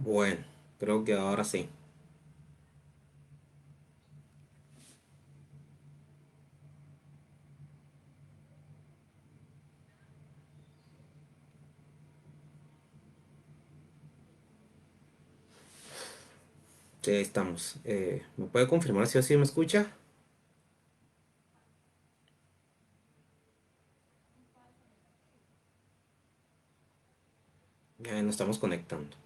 Bueno, creo que ahora sí. Sí, ahí estamos. ¿Me puede confirmar si así me escucha? Ya nos estamos conectando.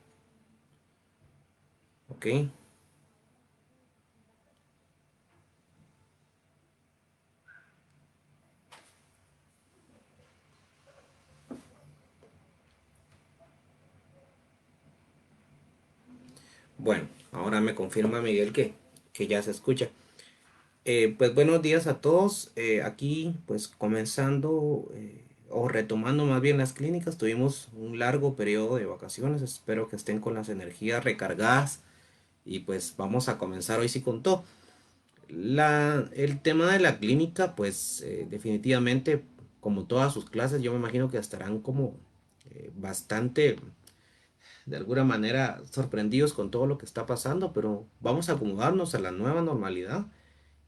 Ok. Bueno, ahora me confirma Miguel que ya se escucha. Pues buenos días a todos. Aquí, pues comenzando o retomando más bien las clínicas. Tuvimos un largo periodo de vacaciones. Espero que estén con las energías recargadas. Y pues vamos a comenzar hoy sí con todo. El tema de la clínica, pues definitivamente, como todas sus clases, yo me imagino que estarán como bastante, de alguna manera, sorprendidos con todo lo que está pasando, pero vamos a acomodarnos a la nueva normalidad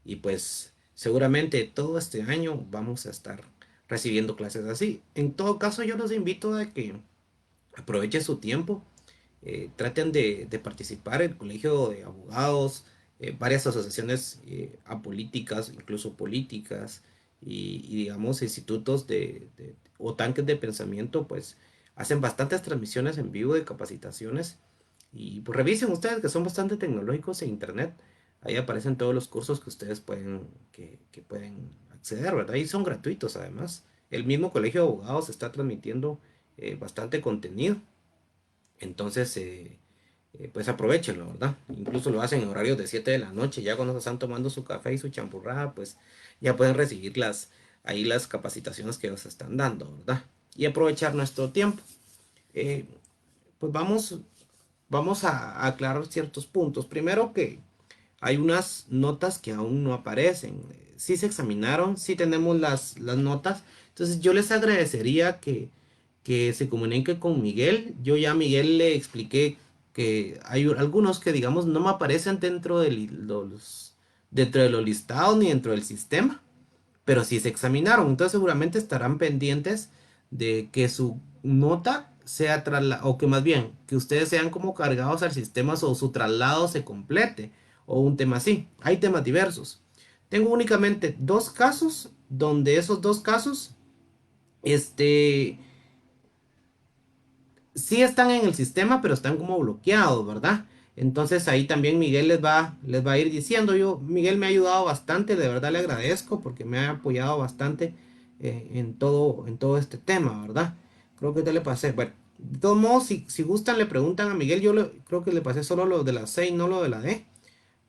y pues seguramente todo este año vamos a estar recibiendo clases así. En todo caso, yo los invito a que aprovechen su tiempo, traten de participar en el colegio de abogados, varias asociaciones apolíticas, incluso políticas, y digamos institutos o tanques de pensamiento, pues hacen bastantes transmisiones en vivo de capacitaciones. Y pues revisen ustedes que son bastante tecnológicos en internet. Ahí aparecen todos los cursos que ustedes que pueden acceder, ¿verdad? Y son gratuitos además. El mismo colegio de abogados está transmitiendo bastante contenido. Entonces, pues aprovechenlo, ¿verdad? Incluso lo hacen en horarios de 7 de la noche, ya cuando se están tomando su café y su champurrada, pues ya pueden recibir ahí las capacitaciones que nos están dando, ¿verdad? Y aprovechar nuestro tiempo. Eh, pues vamos a aclarar ciertos puntos. Primero que hay unas notas que aún no aparecen. Sí se examinaron, sí tenemos las notas. Entonces yo les agradecería que se comuniquen con Miguel. Yo ya a Miguel le expliqué que hay algunos que digamos no me aparecen dentro de los listados ni dentro del sistema, pero sí se examinaron. Entonces seguramente estarán pendientes de que su nota sea trasladada, o que más bien, que ustedes sean como cargados al sistema o su traslado se complete, o un tema así. Hay temas diversos. Tengo únicamente dos casos donde esos dos casos, este, sí están en el sistema, pero están como bloqueados, ¿verdad? Entonces ahí también Miguel les va a ir diciendo. Miguel me ha ayudado bastante, de verdad le agradezco porque me ha apoyado bastante en todo este tema, ¿verdad? Creo que te le pasé. Bueno, de todos modos, si gustan, le preguntan a Miguel. Creo que le pasé solo lo de la C y no lo de la D.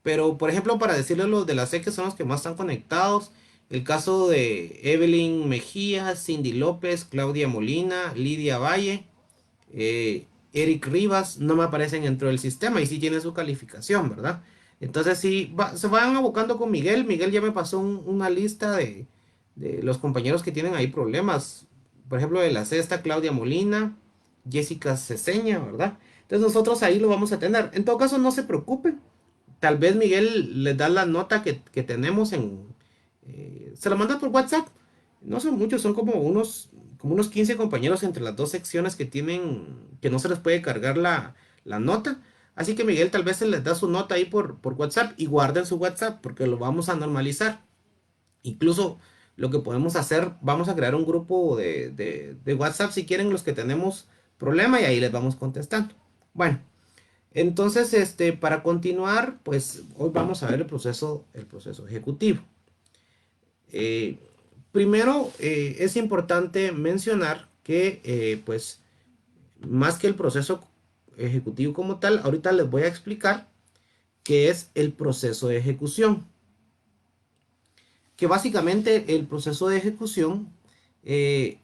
Pero, por ejemplo, para decirles los de la C que son los que más están conectados, el caso de Evelyn Mejía, Cindy López, Claudia Molina, Lidia Valle, Eric Rivas no me aparecen dentro del sistema y sí tiene su calificación, ¿verdad? Entonces se van abocando con Miguel. Miguel ya me pasó una lista de los compañeros que tienen ahí problemas. Por ejemplo, de la sexta, Claudia Molina, Jessica Ceseña, ¿verdad? Entonces nosotros ahí lo vamos a tener. En todo caso, no se preocupen. Tal vez Miguel les da la nota que tenemos se la manda por WhatsApp. No son muchos, son como unos 15 compañeros entre las dos secciones que tienen, que no se les puede cargar la nota. Así que Miguel tal vez se les da su nota ahí por WhatsApp y guarden su WhatsApp porque lo vamos a normalizar. Incluso lo que podemos hacer, vamos a crear un grupo de WhatsApp si quieren los que tenemos problema y ahí les vamos contestando. Bueno. Entonces, para continuar, pues hoy vamos a ver el proceso ejecutivo. Eh, Primero, es importante mencionar que, pues, más que el proceso ejecutivo como tal, ahorita les voy a explicar qué es el proceso de ejecución. Que básicamente el proceso de ejecución eh,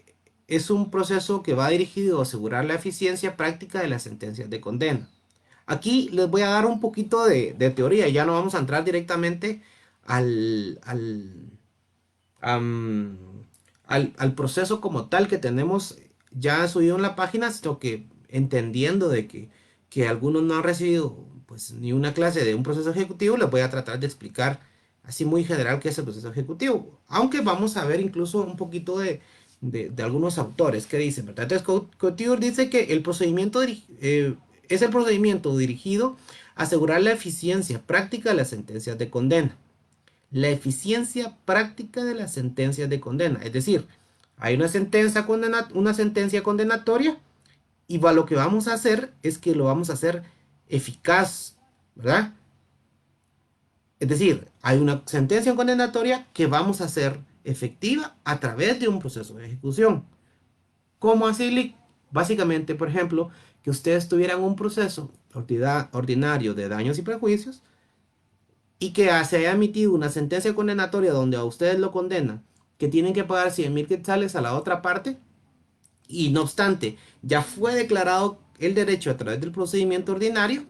es un proceso que va dirigido a asegurar la eficiencia práctica de las sentencias de condena. Aquí les voy a dar un poquito de teoría, ya no vamos a entrar directamente al, al, am, al proceso como tal que tenemos ya subido en la página, sino que entendiendo de que que algunos no han recibido pues ni una clase de un proceso ejecutivo, les voy a tratar de explicar así muy general qué es el proceso ejecutivo. Aunque vamos a ver incluso un poquito de algunos autores que dicen, ¿verdad? Entonces, Couture dice que el procedimiento es el procedimiento dirigido a asegurar la eficiencia práctica de las sentencias de condena. La eficiencia práctica de las sentencias de condena. Es decir, hay una sentencia condenatoria y lo que vamos a hacer es que lo vamos a hacer eficaz, ¿verdad? Es decir, hay una sentencia condenatoria que vamos a hacer efectiva a través de un proceso de ejecución. ¿Cómo así, Lick? Básicamente, por ejemplo, que ustedes tuvieran un proceso ordinario de daños y perjuicios y que se haya emitido una sentencia condenatoria donde a ustedes lo condenan, que tienen que pagar 100.000 quetzales a la otra parte, y no obstante, ya fue declarado el derecho a través del procedimiento ordinario,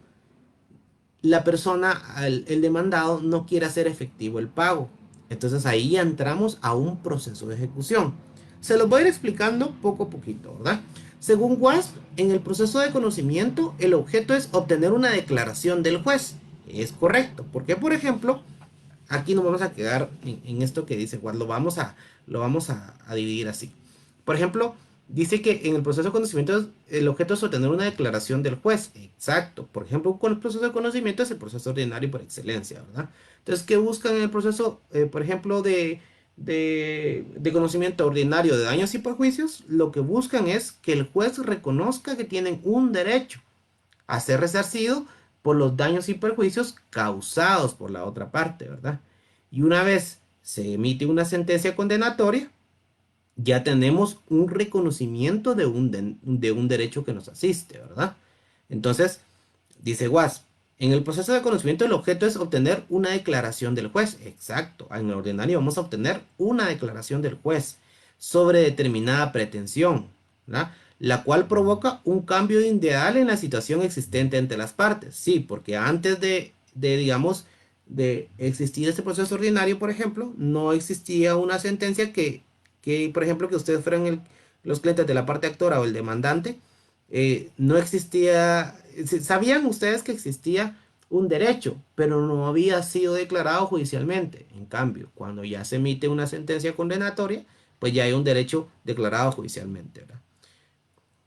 la persona, el demandado, no quiere hacer efectivo el pago. Entonces ahí ya entramos a un proceso de ejecución. Se los voy a ir explicando poco a poquito, ¿verdad? Según WASP, en el proceso de conocimiento, el objeto es obtener una declaración del juez. Es correcto, porque por ejemplo, aquí nos vamos a quedar en esto que dice WASP, lo vamos a dividir así. Por ejemplo, dice que en el proceso de conocimiento el objeto es obtener una declaración del juez. Exacto. Por ejemplo, con el proceso de conocimiento es el proceso ordinario por excelencia, ¿verdad? Entonces, ¿qué buscan en el proceso, por ejemplo, de conocimiento ordinario de daños y perjuicios? Lo que buscan es que el juez reconozca que tienen un derecho a ser resarcido por los daños y perjuicios causados por la otra parte, ¿verdad? Y una vez se emite una sentencia condenatoria, ya tenemos un reconocimiento de un derecho que nos asiste, ¿verdad? Entonces, dice Guas, en el proceso de conocimiento el objeto es obtener una declaración del juez. Exacto, en el ordinario vamos a obtener una declaración del juez sobre determinada pretensión, ¿verdad? La cual provoca un cambio ideal en la situación existente entre las partes. Sí, porque antes digamos, de existir este proceso ordinario, por ejemplo, no existía una sentencia que por ejemplo, que ustedes fueran los clientes de la parte actora o el demandante, no existía, sabían ustedes que existía un derecho, pero no había sido declarado judicialmente. En cambio, cuando ya se emite una sentencia condenatoria, pues ya hay un derecho declarado judicialmente, ¿verdad?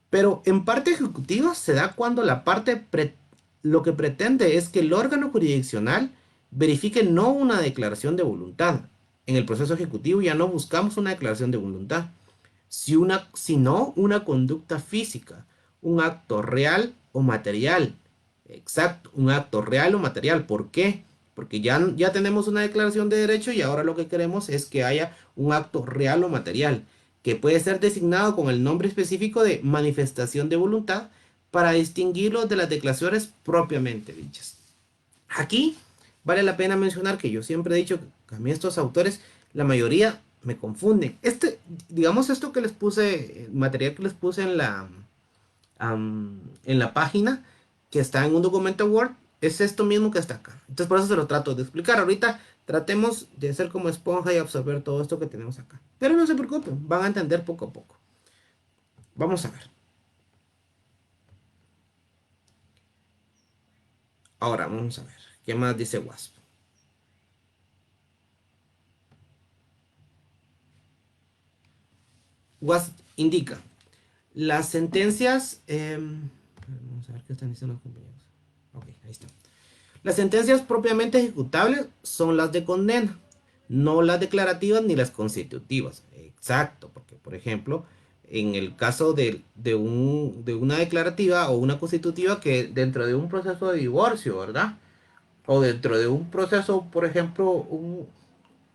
Pero en parte ejecutiva se da cuando lo que pretende es que el órgano jurisdiccional verifique no una declaración de voluntad. En el proceso ejecutivo ya no buscamos una declaración de voluntad, sino una conducta física, un acto real o material. Exacto, un acto real o material. ¿Por qué? Porque ya tenemos una declaración de derecho y ahora lo que queremos es que haya un acto real o material, que puede ser designado con el nombre específico de manifestación de voluntad para distinguirlo de las declaraciones propiamente dichas. Aquí vale la pena mencionar que yo siempre he dicho que a mí estos autores, la mayoría me confunden. Digamos esto que les puse, el material que les puse en la página, que está en un documento Word, es esto mismo que está acá. Entonces por eso se lo trato de explicar. Ahorita tratemos de ser como esponja y absorber todo esto que tenemos acá. Pero no se preocupen, van a entender poco a poco. Vamos a ver. Ahora vamos a ver. ¿Qué más dice WASP? WASP indica las sentencias. Vamos a ver qué están diciendo los compañeros. Ok, ahí está. Las sentencias propiamente ejecutables son las de condena, no las declarativas ni las constitutivas. Exacto, porque por ejemplo, en el caso de una declarativa o una constitutiva que dentro de un proceso de divorcio, ¿verdad? O dentro de un proceso, por ejemplo,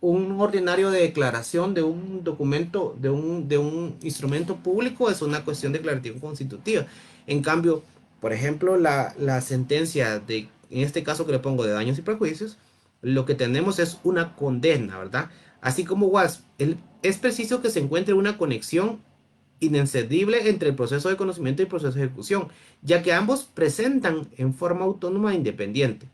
un ordinario de declaración de un documento, de un instrumento público, es una cuestión declarativa constitutiva. En cambio, por ejemplo, la sentencia en este caso que le pongo de daños y perjuicios, lo que tenemos es una condena, ¿verdad? Así como es preciso que se encuentre una conexión inencendible entre el proceso de conocimiento y el proceso de ejecución, ya que ambos presentan en forma autónoma e independiente.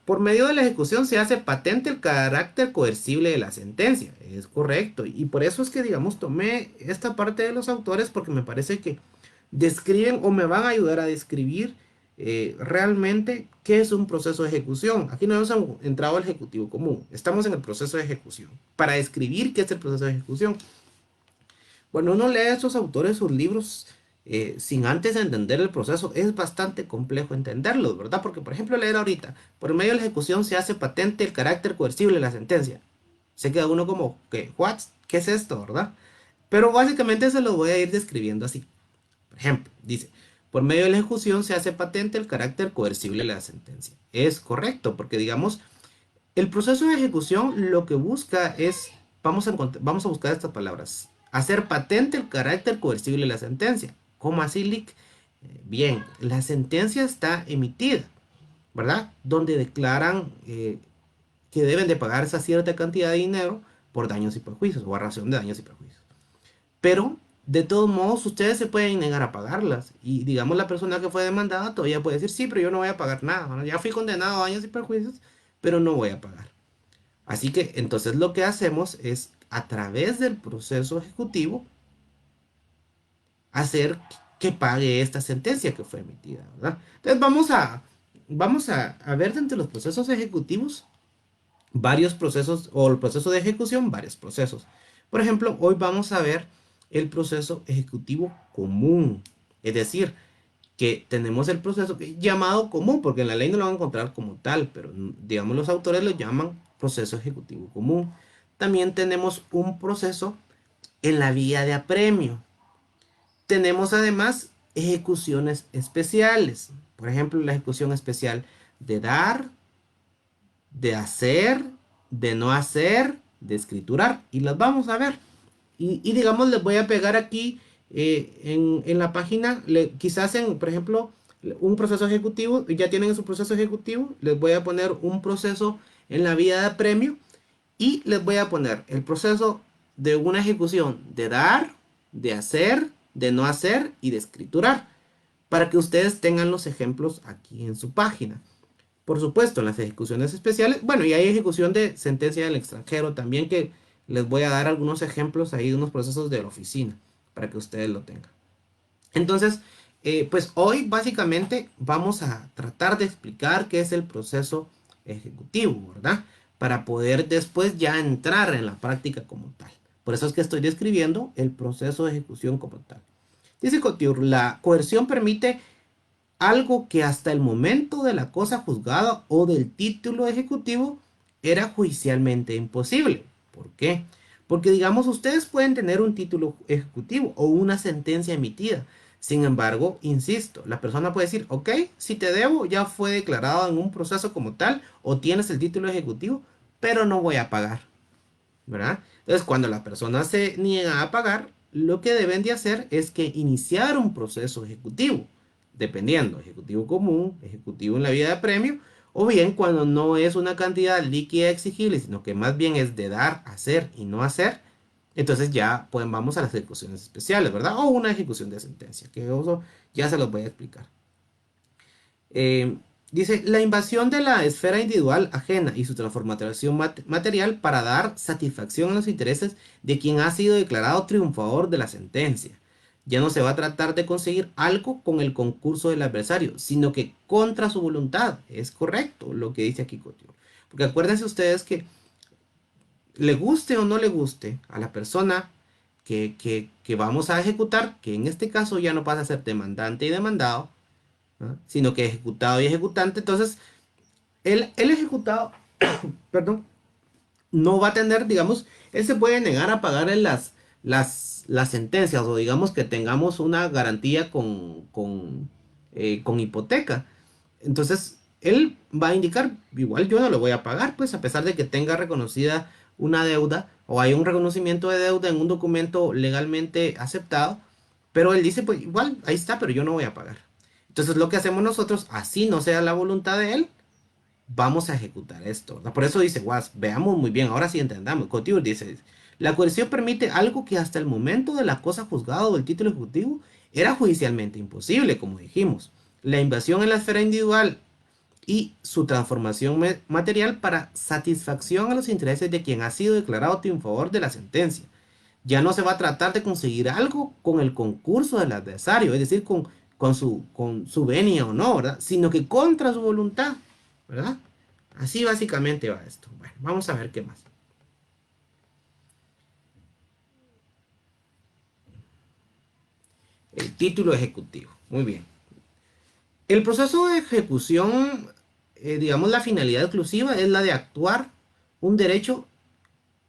Por medio de la ejecución se hace patente el carácter coercible de la sentencia. Es correcto. Y por eso es que, digamos, tomé esta parte de los autores porque me parece que describen o me van a ayudar a describir realmente qué es un proceso de ejecución. Aquí no hemos entrado al ejecutivo común, estamos en el proceso de ejecución. Para describir qué es el proceso de ejecución, bueno, uno lee a estos autores sus libros sin antes entender el proceso, es bastante complejo entenderlo, ¿verdad? Porque, por ejemplo, leer ahorita, por medio de la ejecución se hace patente el carácter coercible de la sentencia. Se queda uno como, ¿qué? ¿What? ¿Qué es esto, verdad? Pero básicamente se lo voy a ir describiendo así. Por ejemplo, dice, por medio de la ejecución se hace patente el carácter coercible de la sentencia. Es correcto, porque digamos, el proceso de ejecución lo que busca es, vamos a buscar estas palabras, hacer patente el carácter coercible de la sentencia. ¿Cómo así, Lick? Bien, la sentencia está emitida, ¿verdad? Donde declaran que deben de pagar esa cierta cantidad de dinero por daños y perjuicios o a razón de daños y perjuicios. Pero, de todos modos, ustedes se pueden negar a pagarlas. Y digamos, la persona que fue demandada todavía puede decir, sí, pero yo no voy a pagar nada. ¿No? Ya fui condenado a daños y perjuicios, pero no voy a pagar. Así que entonces lo que hacemos es, a través del proceso ejecutivo, hacer que pague esta sentencia que fue emitida, ¿verdad? Entonces vamos a ver dentro de los procesos ejecutivos varios procesos, o el proceso de ejecución, varios procesos. Por ejemplo, hoy vamos a ver el proceso ejecutivo común, es decir, que tenemos el proceso llamado común, porque en la ley no lo van a encontrar como tal, pero digamos los autores lo llaman proceso ejecutivo común. También tenemos un proceso en la vía de apremio. Tenemos además ejecuciones especiales, por ejemplo, la ejecución especial de dar, de hacer, de no hacer, de escriturar. Y las vamos a ver. Y digamos, les voy a pegar aquí en la página, quizás en, por ejemplo, un proceso ejecutivo, ya tienen su proceso ejecutivo, les voy a poner un proceso en la vía de premio y les voy a poner el proceso de una ejecución de dar, de hacer, de no hacer y de escriturar, para que ustedes tengan los ejemplos aquí en su página. Por supuesto, en las ejecuciones especiales, bueno, y hay ejecución de sentencia del extranjero también, que les voy a dar algunos ejemplos ahí de unos procesos de la oficina para que ustedes lo tengan. Entonces, pues hoy básicamente vamos a tratar de explicar qué es el proceso ejecutivo, ¿verdad? Para poder después ya entrar en la práctica como tal. Por eso es que estoy describiendo el proceso de ejecución como tal. Dice Couture, la coerción permite algo que hasta el momento de la cosa juzgada o del título ejecutivo era judicialmente imposible. ¿Por qué? Porque digamos, ustedes pueden tener un título ejecutivo o una sentencia emitida. Sin embargo, insisto, la persona puede decir, ok, si te debo, ya fue declarado en un proceso como tal o tienes el título ejecutivo, pero no voy a pagar, ¿verdad? Entonces, cuando la persona se niega a pagar, lo que deben de hacer es que iniciar un proceso ejecutivo, dependiendo, ejecutivo común, ejecutivo en la vía de premio, o bien cuando no es una cantidad líquida exigible, sino que más bien es de dar, hacer y no hacer, entonces ya pues vamos a las ejecuciones especiales, ¿verdad? O una ejecución de sentencia, que eso ya se los voy a explicar. Eh, Dice, la invasión de la esfera individual ajena y su transformación material para dar satisfacción a los intereses de quien ha sido declarado triunfador de la sentencia. Ya no se va a tratar de conseguir algo con el concurso del adversario, sino que contra su voluntad. Es correcto lo que dice aquí Couture. Porque acuérdense ustedes que le guste o no le guste a la persona que vamos a ejecutar, que en este caso ya no pasa a ser demandante y demandado, ¿no? Sino que ejecutado y ejecutante. Entonces, el ejecutado, perdón, no va a tener, digamos, él se puede negar a pagar en las sentencias o digamos que tengamos una garantía con hipoteca. Entonces, él va a indicar, igual yo no lo voy a pagar, pues a pesar de que tenga reconocida una deuda o hay un reconocimiento de deuda en un documento legalmente aceptado, pero él dice, pues igual, ahí está, pero yo no voy a pagar. Entonces, lo que hacemos nosotros, así no sea la voluntad de él, vamos a ejecutar esto, ¿verdad? Por eso dice Was, veamos muy bien, ahora sí entendamos. Couture dice, la coerción permite algo que hasta el momento de la cosa juzgada o del título ejecutivo era judicialmente imposible, como dijimos. La invasión en la esfera individual y su transformación material para satisfacción a los intereses de quien ha sido declarado triunfador de la sentencia. Ya no se va a tratar de conseguir algo con el concurso del adversario, es decir, con su venia o no, ¿verdad? Sino que contra su voluntad, ¿verdad? Así básicamente va esto. Bueno, vamos a ver qué más. El título ejecutivo. Muy bien. El proceso de ejecución, digamos, la finalidad exclusiva es la de actuar un derecho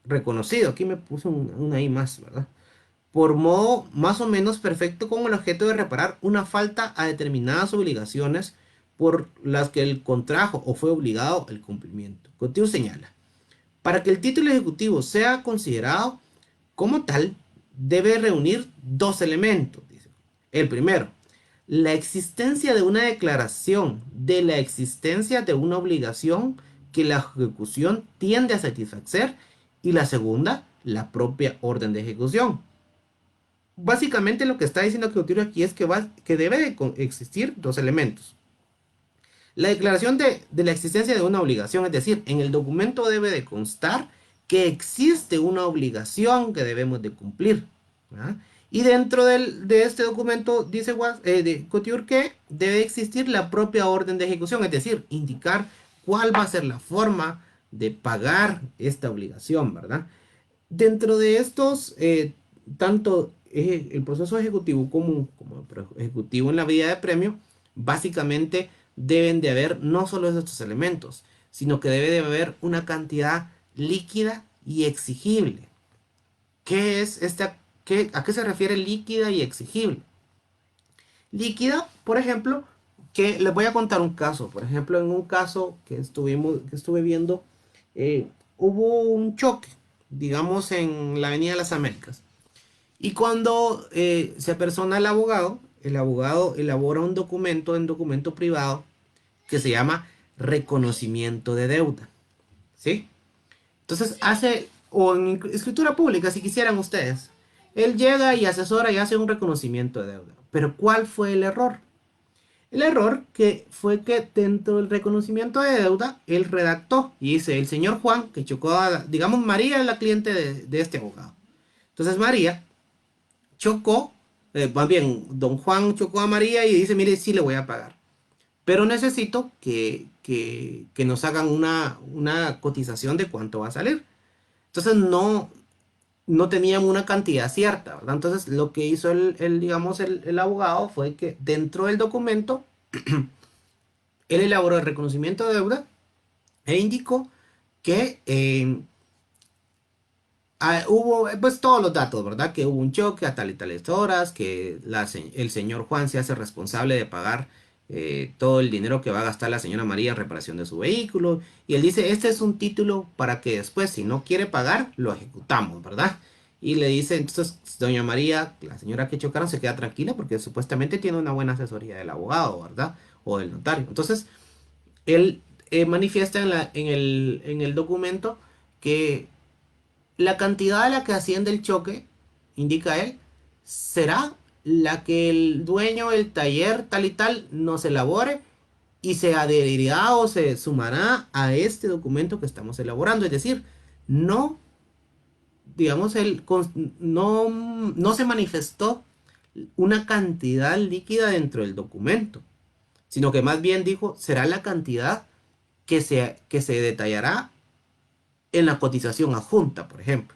reconocido. Aquí me puse una I más, ¿verdad? Por modo más o menos perfecto con el objeto de reparar una falta a determinadas obligaciones por las que el contrajo o fue obligado el cumplimiento. Contigo señala, para que el título ejecutivo sea considerado como tal, debe reunir dos elementos. Dice. El primero, la existencia de una declaración de la existencia de una obligación que la ejecución tiende a satisfacer y la segunda, la propia orden de ejecución. Básicamente lo que está diciendo Clotilde aquí es que debe de existir dos elementos. La declaración de la existencia de una obligación, es decir, en el documento debe de constar que existe una obligación que debemos de cumplir. ¿Verdad? Y dentro de este documento dice de Couture que debe existir la propia orden de ejecución, es decir, indicar cuál va a ser la forma de pagar esta obligación, ¿verdad? Dentro de estos, tanto el proceso ejecutivo como el ejecutivo en la vía de premio, básicamente deben de haber no solo estos elementos, sino que debe de haber una cantidad líquida y exigible. ¿Qué es a qué se refiere líquida y exigible? Líquida, por ejemplo, que les voy a contar un caso. Por ejemplo, en un caso que estuve viendo, hubo un choque, digamos, en la Avenida de las Américas. Y cuando se apersona el abogado elabora un documento privado, que se llama reconocimiento de deuda. ¿Sí? Entonces o en escritura pública, si quisieran ustedes, él llega y asesora y hace un reconocimiento de deuda. Pero ¿cuál fue el error? El error fue que dentro del reconocimiento de deuda, él redactó y dice, el señor Juan, que chocó digamos, María es la cliente de este abogado. Entonces María chocó, más bien, don Juan chocó a María y dice, mire, sí le voy a pagar. Pero necesito que nos hagan una cotización de cuánto va a salir. Entonces no tenían una cantidad cierta, ¿verdad? Entonces lo que hizo digamos, el abogado fue que dentro del documento, él elaboró el reconocimiento de deuda e indicó que hubo pues todos los datos, ¿verdad? Que hubo un choque a tal y tales horas, que el señor Juan se hace responsable de pagar todo el dinero que va a gastar la señora María en reparación de su vehículo. Y él dice, este es un título para que después, si no quiere pagar, lo ejecutamos, ¿verdad? Y le dice, entonces, doña María, la señora que chocaron, se queda tranquila porque supuestamente tiene una buena asesoría del abogado, ¿verdad? O del notario. Entonces, él manifiesta en el documento que la cantidad a la que asciende el choque, indica él, será la que el dueño del taller tal y tal nos elabore y se adherirá o se sumará a este documento que estamos elaborando. Es decir, no, digamos, no se manifestó una cantidad líquida dentro del documento, sino que más bien dijo, será la cantidad que se detallará en la cotización adjunta, por ejemplo.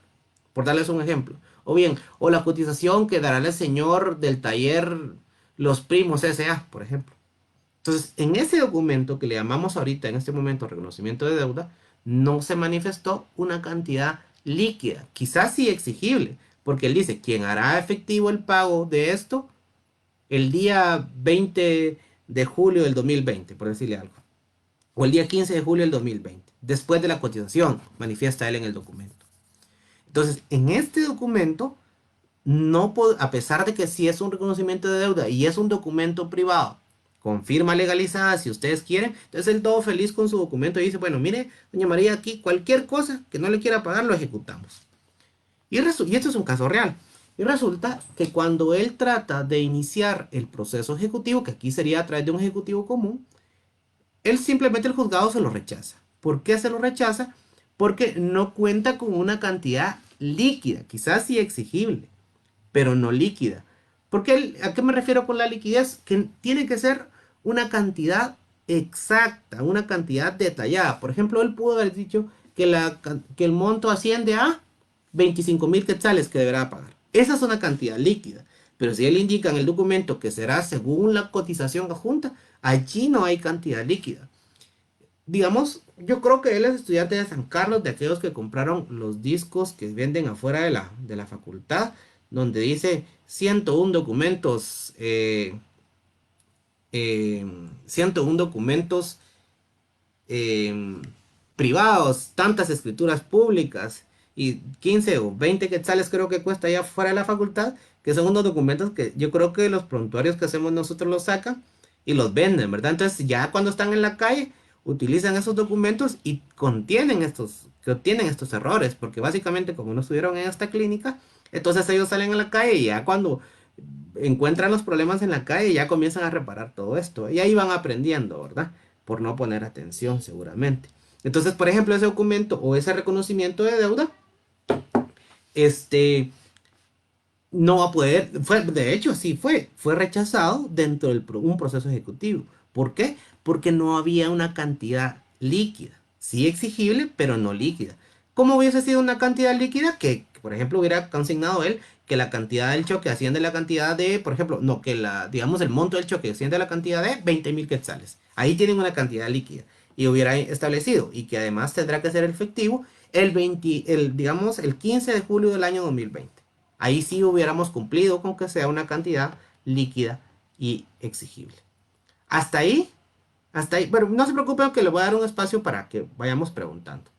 Por darles un ejemplo. O bien, o la cotización que dará el señor del taller Los Primos S.A., por ejemplo. Entonces, en ese documento que le llamamos ahorita, en este momento, reconocimiento de deuda, no se manifestó una cantidad líquida, quizás sí exigible, porque él dice, quien hará efectivo el pago de esto el día 20 de julio del 2020, por decirle algo, o el día 15 de julio del 2020, después de la cotización, manifiesta él en el documento. Entonces, en este documento, a pesar de que sí es un reconocimiento de deuda y es un documento privado, con firma legalizada, si ustedes quieren, entonces él todo feliz con su documento y dice, bueno, mire, doña María, aquí cualquier cosa que no le quiera pagar, lo ejecutamos. Y esto es un caso real. Y resulta que cuando él trata de iniciar el proceso ejecutivo, que aquí sería a través de un ejecutivo común, él simplemente el juzgado se lo rechaza. ¿Por qué se lo rechaza? Porque no cuenta con una cantidad líquida, quizás sí exigible, pero no líquida. Porque ¿a qué me refiero con la liquidez? Que tiene que ser una cantidad exacta, una cantidad detallada. Por ejemplo, él pudo haber dicho que, que el monto asciende a 25.000 quetzales que deberá pagar. Esa es una cantidad líquida. Pero si él indica en el documento que será según la cotización adjunta, allí no hay cantidad líquida. Digamos, yo creo que él es estudiante de San Carlos, de aquellos que compraron los discos que venden afuera de la facultad, donde dice 101 documentos, 101 documentos eh, privados, tantas escrituras públicas y 15 o 20 quetzales creo que cuesta allá fuera de la facultad, que son unos documentos que yo creo que los prontuarios que hacemos nosotros los sacan y los venden, ¿verdad? Entonces ya cuando están en la calle utilizan esos documentos y contienen estos errores, porque básicamente como no estuvieron en esta clínica, entonces ellos salen a la calle y ya cuando encuentran los problemas en la calle ya comienzan a reparar todo esto y ahí van aprendiendo, ¿verdad? Por no poner atención seguramente. Entonces, por ejemplo, ese documento o ese reconocimiento de deuda, este, no va a poder, de hecho, sí fue rechazado dentro de un proceso ejecutivo. ¿Por qué? Porque no había una cantidad líquida, sí exigible, pero no líquida. ¿Cómo hubiese sido una cantidad líquida? Que, por ejemplo, hubiera consignado él que la cantidad del choque asciende a la cantidad de, por ejemplo, no, que digamos, el monto del choque asciende a la cantidad de 20.000 quetzales. Ahí tienen una cantidad líquida. Y hubiera establecido, y que además tendrá que ser efectivo digamos, el 15 de julio del año 2020. Ahí sí hubiéramos cumplido con que sea una cantidad líquida y exigible. Hasta ahí, hasta ahí. Pero no se preocupen que le voy a dar un espacio para que vayamos preguntando.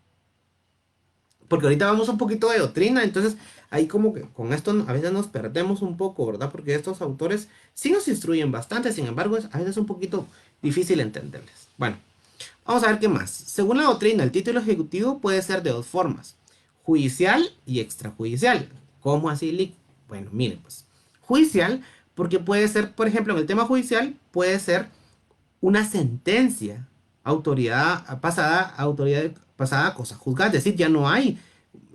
Porque ahorita vamos un poquito de doctrina, entonces ahí como que con esto a veces nos perdemos un poco, ¿verdad? Porque estos autores sí nos instruyen bastante, sin embargo a veces es un poquito difícil entenderles. Bueno, vamos a ver qué más. Según la doctrina, el título ejecutivo puede ser de dos formas, judicial y extrajudicial. ¿Cómo así, Lick? Bueno, miren, pues, judicial, porque puede ser, por ejemplo, en el tema judicial, puede ser una sentencia, autoridad pasada a cosa juzgada, es decir, ya no hay,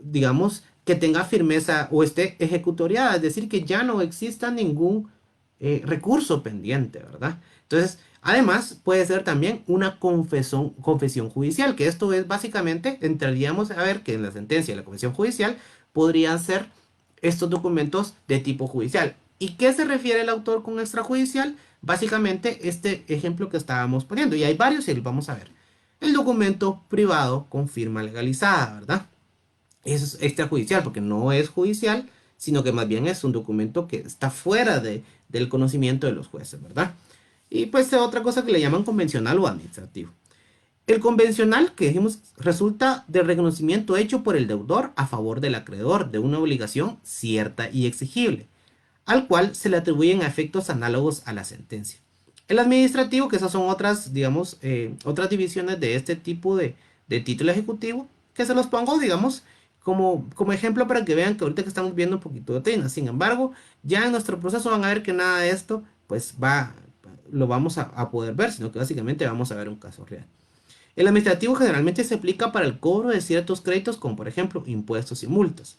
digamos, que tenga firmeza o esté ejecutoriada, es decir, que ya no exista ningún recurso pendiente, ¿verdad? Entonces, además, puede ser también una confesión judicial, que esto es básicamente, entraríamos a ver que en la sentencia de la confesión judicial podrían ser estos documentos de tipo judicial. ¿Y qué se refiere el autor con extrajudicial? Básicamente este ejemplo que estábamos poniendo, y hay varios y los vamos a ver. El documento privado con firma legalizada, ¿verdad? Eso es extrajudicial porque no es judicial, sino que más bien es un documento que está fuera del conocimiento de los jueces, ¿verdad? Y pues otra cosa que le llaman convencional o administrativo. El convencional, que dijimos, resulta del reconocimiento hecho por el deudor a favor del acreedor de una obligación cierta y exigible, al cual se le atribuyen efectos análogos a la sentencia. El administrativo, que esas son otras, digamos, otras divisiones de este tipo de título ejecutivo, que se los pongo, digamos, como ejemplo para que vean que ahorita que estamos viendo un poquito de doctrina. Sin embargo, ya en nuestro proceso van a ver que nada de esto, pues lo vamos a poder ver, sino que básicamente vamos a ver un caso real. El administrativo generalmente se aplica para el cobro de ciertos créditos, como por ejemplo impuestos y multas.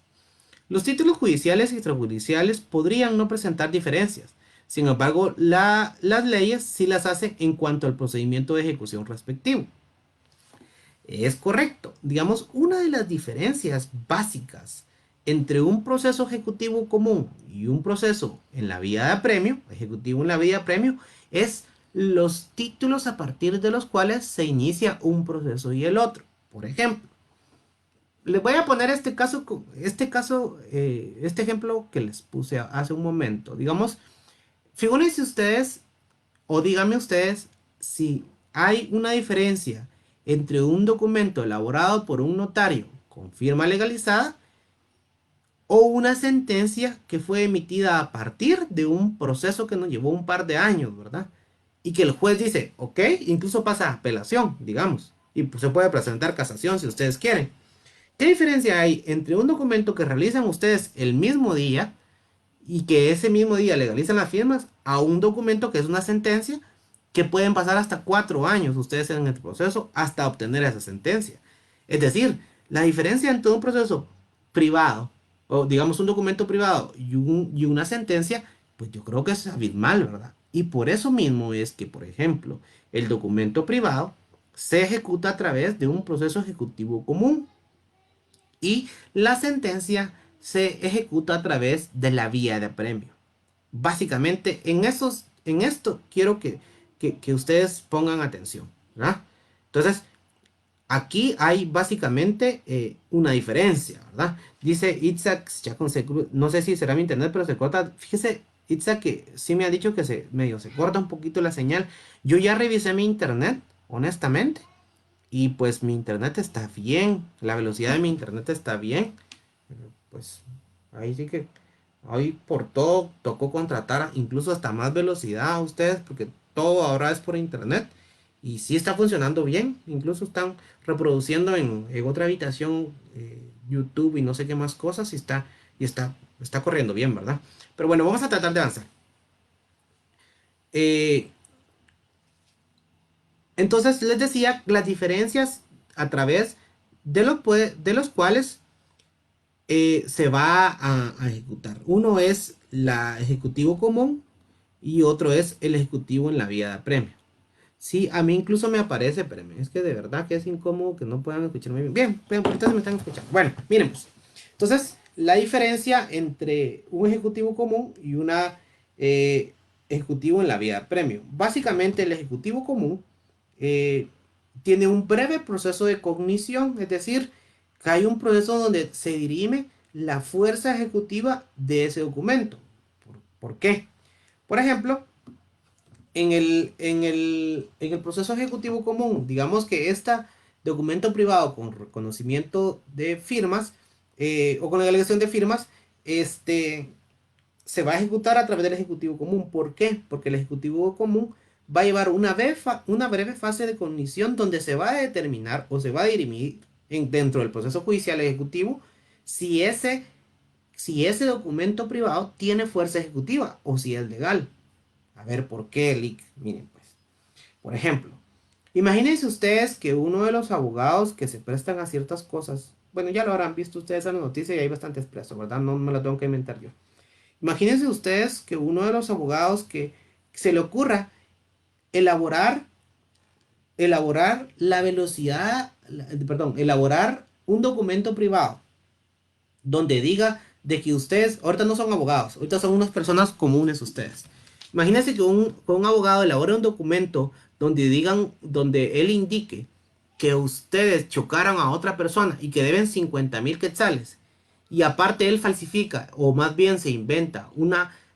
Los títulos judiciales y extrajudiciales podrían no presentar diferencias. Sin embargo, las leyes sí las hacen en cuanto al procedimiento de ejecución respectivo. Es correcto. Digamos, una de las diferencias básicas entre un proceso ejecutivo común y un proceso en la vía de apremio, ejecutivo en la vía de apremio, es los títulos a partir de los cuales se inicia un proceso y el otro. Por ejemplo, les voy a poner este ejemplo que les puse hace un momento. Digamos, figúrense ustedes o díganme ustedes si hay una diferencia entre un documento elaborado por un notario con firma legalizada o una sentencia que fue emitida a partir de un proceso que nos llevó un par de años, ¿verdad? Y que el juez dice, ok, incluso pasa a apelación, digamos, y pues se puede presentar casación si ustedes quieren. ¿Qué diferencia hay entre un documento que realizan ustedes el mismo día y que ese mismo día legalizan las firmas a un documento que es una sentencia que pueden pasar hasta 4 años ustedes en el proceso hasta obtener esa sentencia? Es decir, la diferencia entre un proceso privado o digamos un documento privado y una sentencia, pues yo creo que es abismal, ¿verdad? Y por eso mismo es que, por ejemplo, el documento privado se ejecuta a través de un proceso ejecutivo común y la sentencia se ejecuta a través de la vía de apremio. Básicamente, en esto quiero que ustedes pongan atención, ¿verdad? Entonces, aquí hay básicamente una diferencia, ¿verdad? Dice Itzhak Chaconsecu, no sé si será mi internet, pero se corta. Fíjese, Itzhak, que sí me ha dicho que medio se corta un poquito la señal. Yo ya revisé mi internet, honestamente, y pues mi internet está bien, la velocidad de mi internet está bien. Pues ahí sí que, ahí por todo tocó contratar incluso hasta más velocidad a ustedes, porque todo ahora es por internet. Y sí está funcionando bien, incluso están reproduciendo en otra habitación YouTube y no sé qué más cosas y está corriendo bien, ¿verdad? Pero bueno, vamos a tratar de avanzar. Eh, entonces les decía las diferencias a través de los cuales se va a ejecutar. Uno es la ejecutivo común y otro es el ejecutivo en la vía de apremio. Sí, a mí incluso me aparece, espérenme, es que de verdad que es incómodo que no puedan escucharme bien. Bien, bien, ahorita se me están escuchando. Bueno, miremos. Entonces, la diferencia entre un ejecutivo común y una ejecutivo en la vía de apremio. Básicamente, el ejecutivo común eh, tiene un breve proceso de cognición, es decir, que hay un proceso donde se dirime la fuerza ejecutiva de ese documento. ¿Por qué? Por ejemplo, en el proceso ejecutivo común, digamos que este documento privado con reconocimiento de firmas o con la delegación de firmas, este, se va a ejecutar a través del ejecutivo común. ¿Por qué? Porque el ejecutivo común va a llevar una breve fase de cognición donde se va a determinar o se va a dirimir dentro del proceso judicial ejecutivo si ese documento privado tiene fuerza ejecutiva o si es legal. A ver, ¿por qué, Lick? Miren, pues, por ejemplo, imagínense ustedes que uno de los abogados que se prestan a ciertas cosas, bueno, ya lo habrán visto ustedes en la noticia y hay bastante expreso, ¿verdad? No me lo tengo que inventar yo. Imagínense ustedes que uno de los abogados que se le ocurra elaborar, elaborar la velocidad, perdón, elaborar un documento privado donde diga de que ustedes, ahorita no son abogados, ahorita son unas personas comunes ustedes. Imagínense que un abogado elabore un documento donde él indique que ustedes chocaron a otra persona y que deben 50.000 quetzales. Y aparte él falsifica, o más bien se inventa,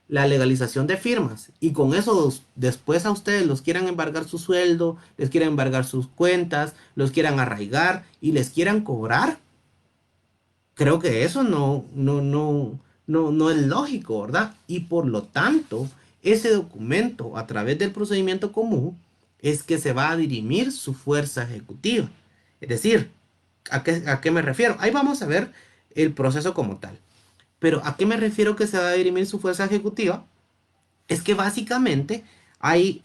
la legalización de firmas. Y con eso después a ustedes los quieran embargar su sueldo, les quieran embargar sus cuentas, los quieran arraigar y les quieran cobrar. Creo que eso no es lógico, ¿verdad? Y por lo tanto, ese documento, a través del procedimiento común, es que se va a dirimir su fuerza ejecutiva. Es decir, ¿a qué me refiero? Ahí vamos a ver el proceso como tal. Pero ¿a qué me refiero que se va a dirimir su fuerza ejecutiva? Es que básicamente ahí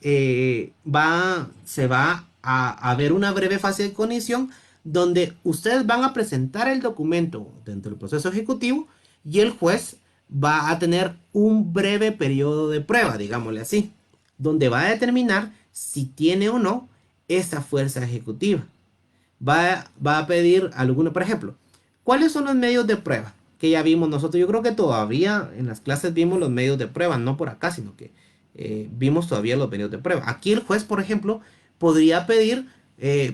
se va a ver una breve fase de cognición donde ustedes van a presentar el documento dentro del proceso ejecutivo y el juez va a tener un breve periodo de prueba, digámosle así, donde va a determinar si tiene o no esa fuerza ejecutiva. Va a pedir alguno, por ejemplo, ¿cuáles son los medios de prueba que ya vimos nosotros? Yo creo que todavía en las clases vimos los medios de prueba, no por acá, sino que vimos todavía los medios de prueba. Aquí el juez, por ejemplo, podría pedir,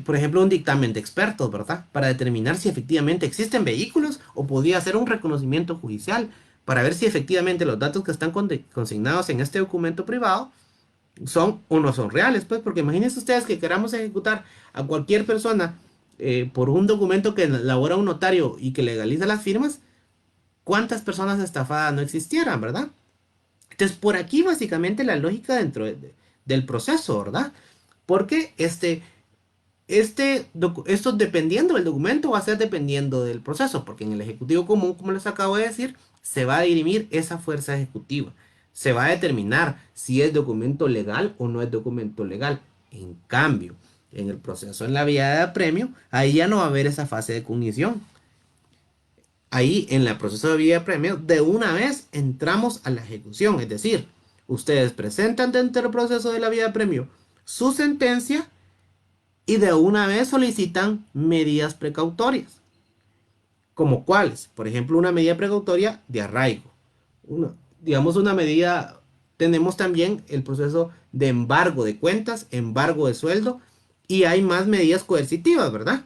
por ejemplo, un dictamen de expertos, ¿verdad? Para determinar si efectivamente existen vehículos o podría hacer un reconocimiento judicial para ver si efectivamente los datos que están consignados en este documento privado son o no son reales, pues, porque imagínense ustedes que queramos ejecutar a cualquier persona por un documento que elabora un notario y que legaliza las firmas, ¿cuántas personas estafadas no existieran, verdad? Entonces, por aquí básicamente la lógica dentro del proceso, ¿verdad? Porque esto dependiendo del documento va a ser dependiendo del proceso, porque en el ejecutivo común, como les acabo de decir, se va a dirimir esa fuerza ejecutiva. Se va a determinar si es documento legal o no es documento legal. En cambio, en el proceso en la vía de apremio, ahí ya no va a haber esa fase de cognición. ahí en el proceso de vía de premio, de una vez entramos a la ejecución. Es decir, ustedes presentan dentro del proceso de la vía de premio su sentencia y de una vez solicitan medidas precautorias. ¿Como cuáles? Por ejemplo, una medida precautoria de arraigo. Digamos una medida, tenemos también el proceso de embargo de cuentas, embargo de sueldo y hay más medidas coercitivas, ¿verdad?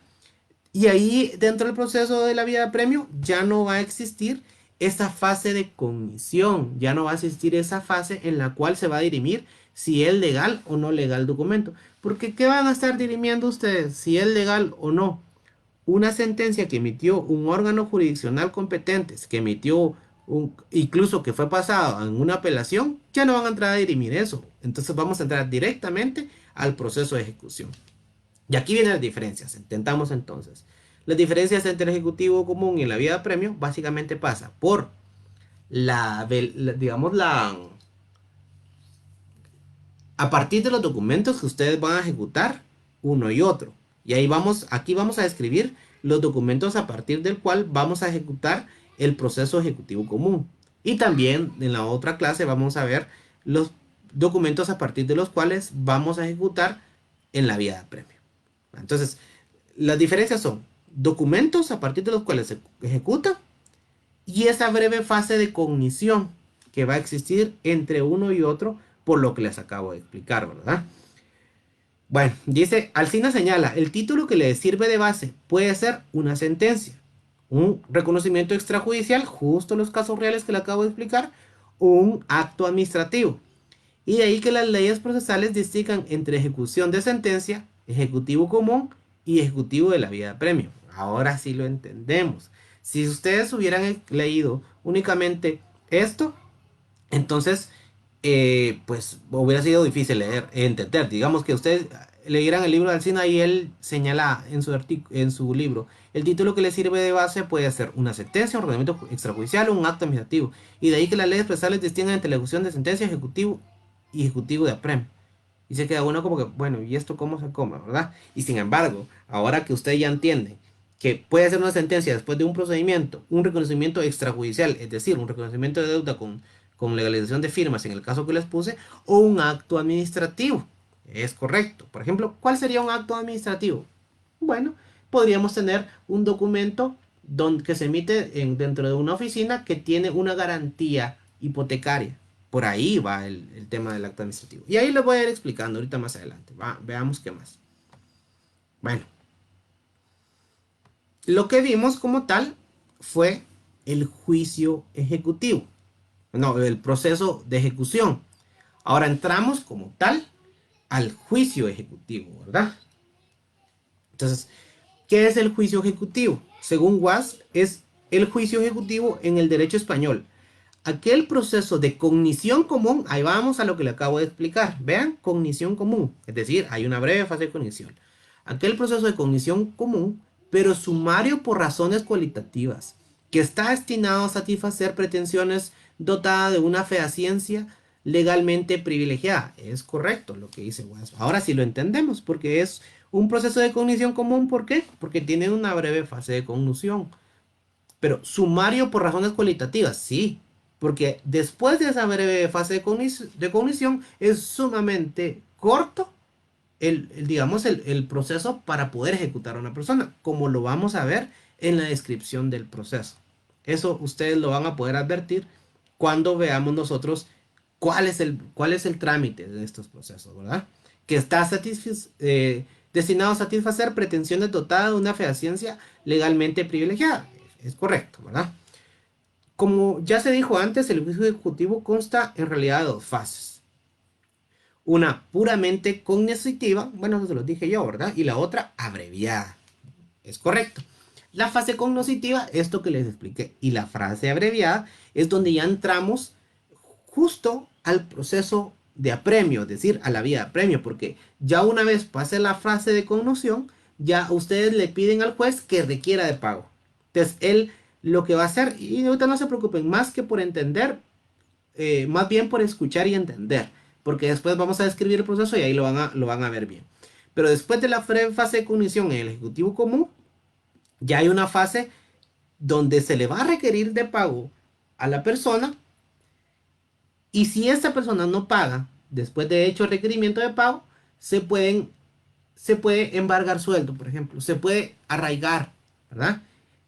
Y ahí dentro del proceso de la vía de premio ya no va a existir esa fase de cognición, ya no va a existir esa fase en la cual se va a dirimir si es legal o no legal el documento. Porque ¿qué van a estar dirimiendo ustedes? Si es legal o no. Una sentencia que emitió un órgano jurisdiccional competente, que emitió incluso que fue pasado en una apelación, ya no van a entrar a dirimir eso. Entonces vamos a entrar directamente al proceso de ejecución. Y aquí vienen las diferencias. Intentamos entonces. Las diferencias entre el ejecutivo común y la vía de premio básicamente pasa por digamos, a partir de los documentos que ustedes van a ejecutar uno y otro. Y ahí vamos, aquí vamos a describir los documentos a partir del cual vamos a ejecutar el proceso ejecutivo común. Y también en la otra clase vamos a ver los documentos a partir de los cuales vamos a ejecutar en la vía de premio. Entonces, las diferencias son documentos a partir de los cuales se ejecuta y esa breve fase de cognición que va a existir entre uno y otro por lo que les acabo de explicar, ¿verdad? Bueno, dice, Alcina señala, el título que le sirve de base puede ser una sentencia, un reconocimiento extrajudicial, justo los casos reales que le acabo de explicar, o un acto administrativo. Y de ahí que las leyes procesales distingan entre ejecución de sentencia, ejecutivo común y ejecutivo de la vía de premio. Ahora sí lo entendemos. Si ustedes hubieran leído únicamente esto, entonces, pues hubiera sido difícil leer, entender. Digamos que ustedes leyeran el libro de Alcina y él señala en su libro, el título que le sirve de base puede ser una sentencia, un ordenamiento extrajudicial o un acto administrativo. Y de ahí que las leyes procesales distinguen entre la ejecución de sentencia ejecutivo y ejecutivo de apremio. Y se queda uno como que, bueno, ¿y esto cómo se come, verdad? Y sin embargo, ahora que usted ya entiende que puede ser una sentencia después de un procedimiento, un reconocimiento extrajudicial, es decir, un reconocimiento de deuda con legalización de firmas en el caso que les puse, o un acto administrativo. Es correcto. Por ejemplo, ¿cuál sería un acto administrativo? Bueno, podríamos tener un documento que se emite dentro de una oficina que tiene una garantía hipotecaria. Por ahí va el tema del acto administrativo. Y ahí les voy a ir explicando ahorita más adelante. Veamos qué más. Bueno, lo que vimos como tal fue el juicio ejecutivo. No, el proceso de ejecución. Ahora entramos como tal al juicio ejecutivo, ¿verdad? Entonces, ¿qué es el juicio ejecutivo? Según Was, es el juicio ejecutivo en el derecho español. Aquel proceso de cognición común, ahí vamos a lo que le acabo de explicar. Vean, cognición común. Es decir, hay una breve fase de cognición. Aquel proceso de cognición común, pero sumario por razones cualitativas, que está destinado a satisfacer pretensiones dotada de una fehaciencia legalmente privilegiada. Es correcto lo que dice Was. Ahora sí lo entendemos, porque es un proceso de cognición común. ¿Por qué? Porque tiene una breve fase de cognición. Pero sumario por razones cualitativas, sí. Porque después de esa breve fase de cognición es sumamente corto digamos, el proceso para poder ejecutar a una persona, como lo vamos a ver en la descripción del proceso. Eso ustedes lo van a poder advertir cuando veamos nosotros cuál es el trámite de estos procesos, ¿verdad? Que está destinado a satisfacer pretensiones dotadas de una fehaciencia legalmente privilegiada. Es correcto, ¿verdad? Como ya se dijo antes, el juicio ejecutivo consta en realidad de dos fases. Una puramente cognitiva, bueno, eso se lo dije yo, ¿verdad? Y la otra abreviada. Es correcto. La fase cognitiva, esto que les expliqué, y la frase abreviada es donde ya entramos justo al proceso de apremio, es decir, a la vía de apremio, porque ya una vez pase la fase de cognición, ya ustedes le piden al juez que requiera de pago. Entonces, él lo que va a hacer, y ahorita no se preocupen, más que por entender, más bien por escuchar y entender, porque después vamos a describir el proceso y ahí lo van a ver bien. Pero después de la fase de cognición en el Ejecutivo Común, ya hay una fase donde se le va a requerir de pago a la persona, y si esta persona no paga después de hecho el requerimiento de pago, se pueden se puede embargar sueldo, por ejemplo, se puede arraigar, ¿verdad?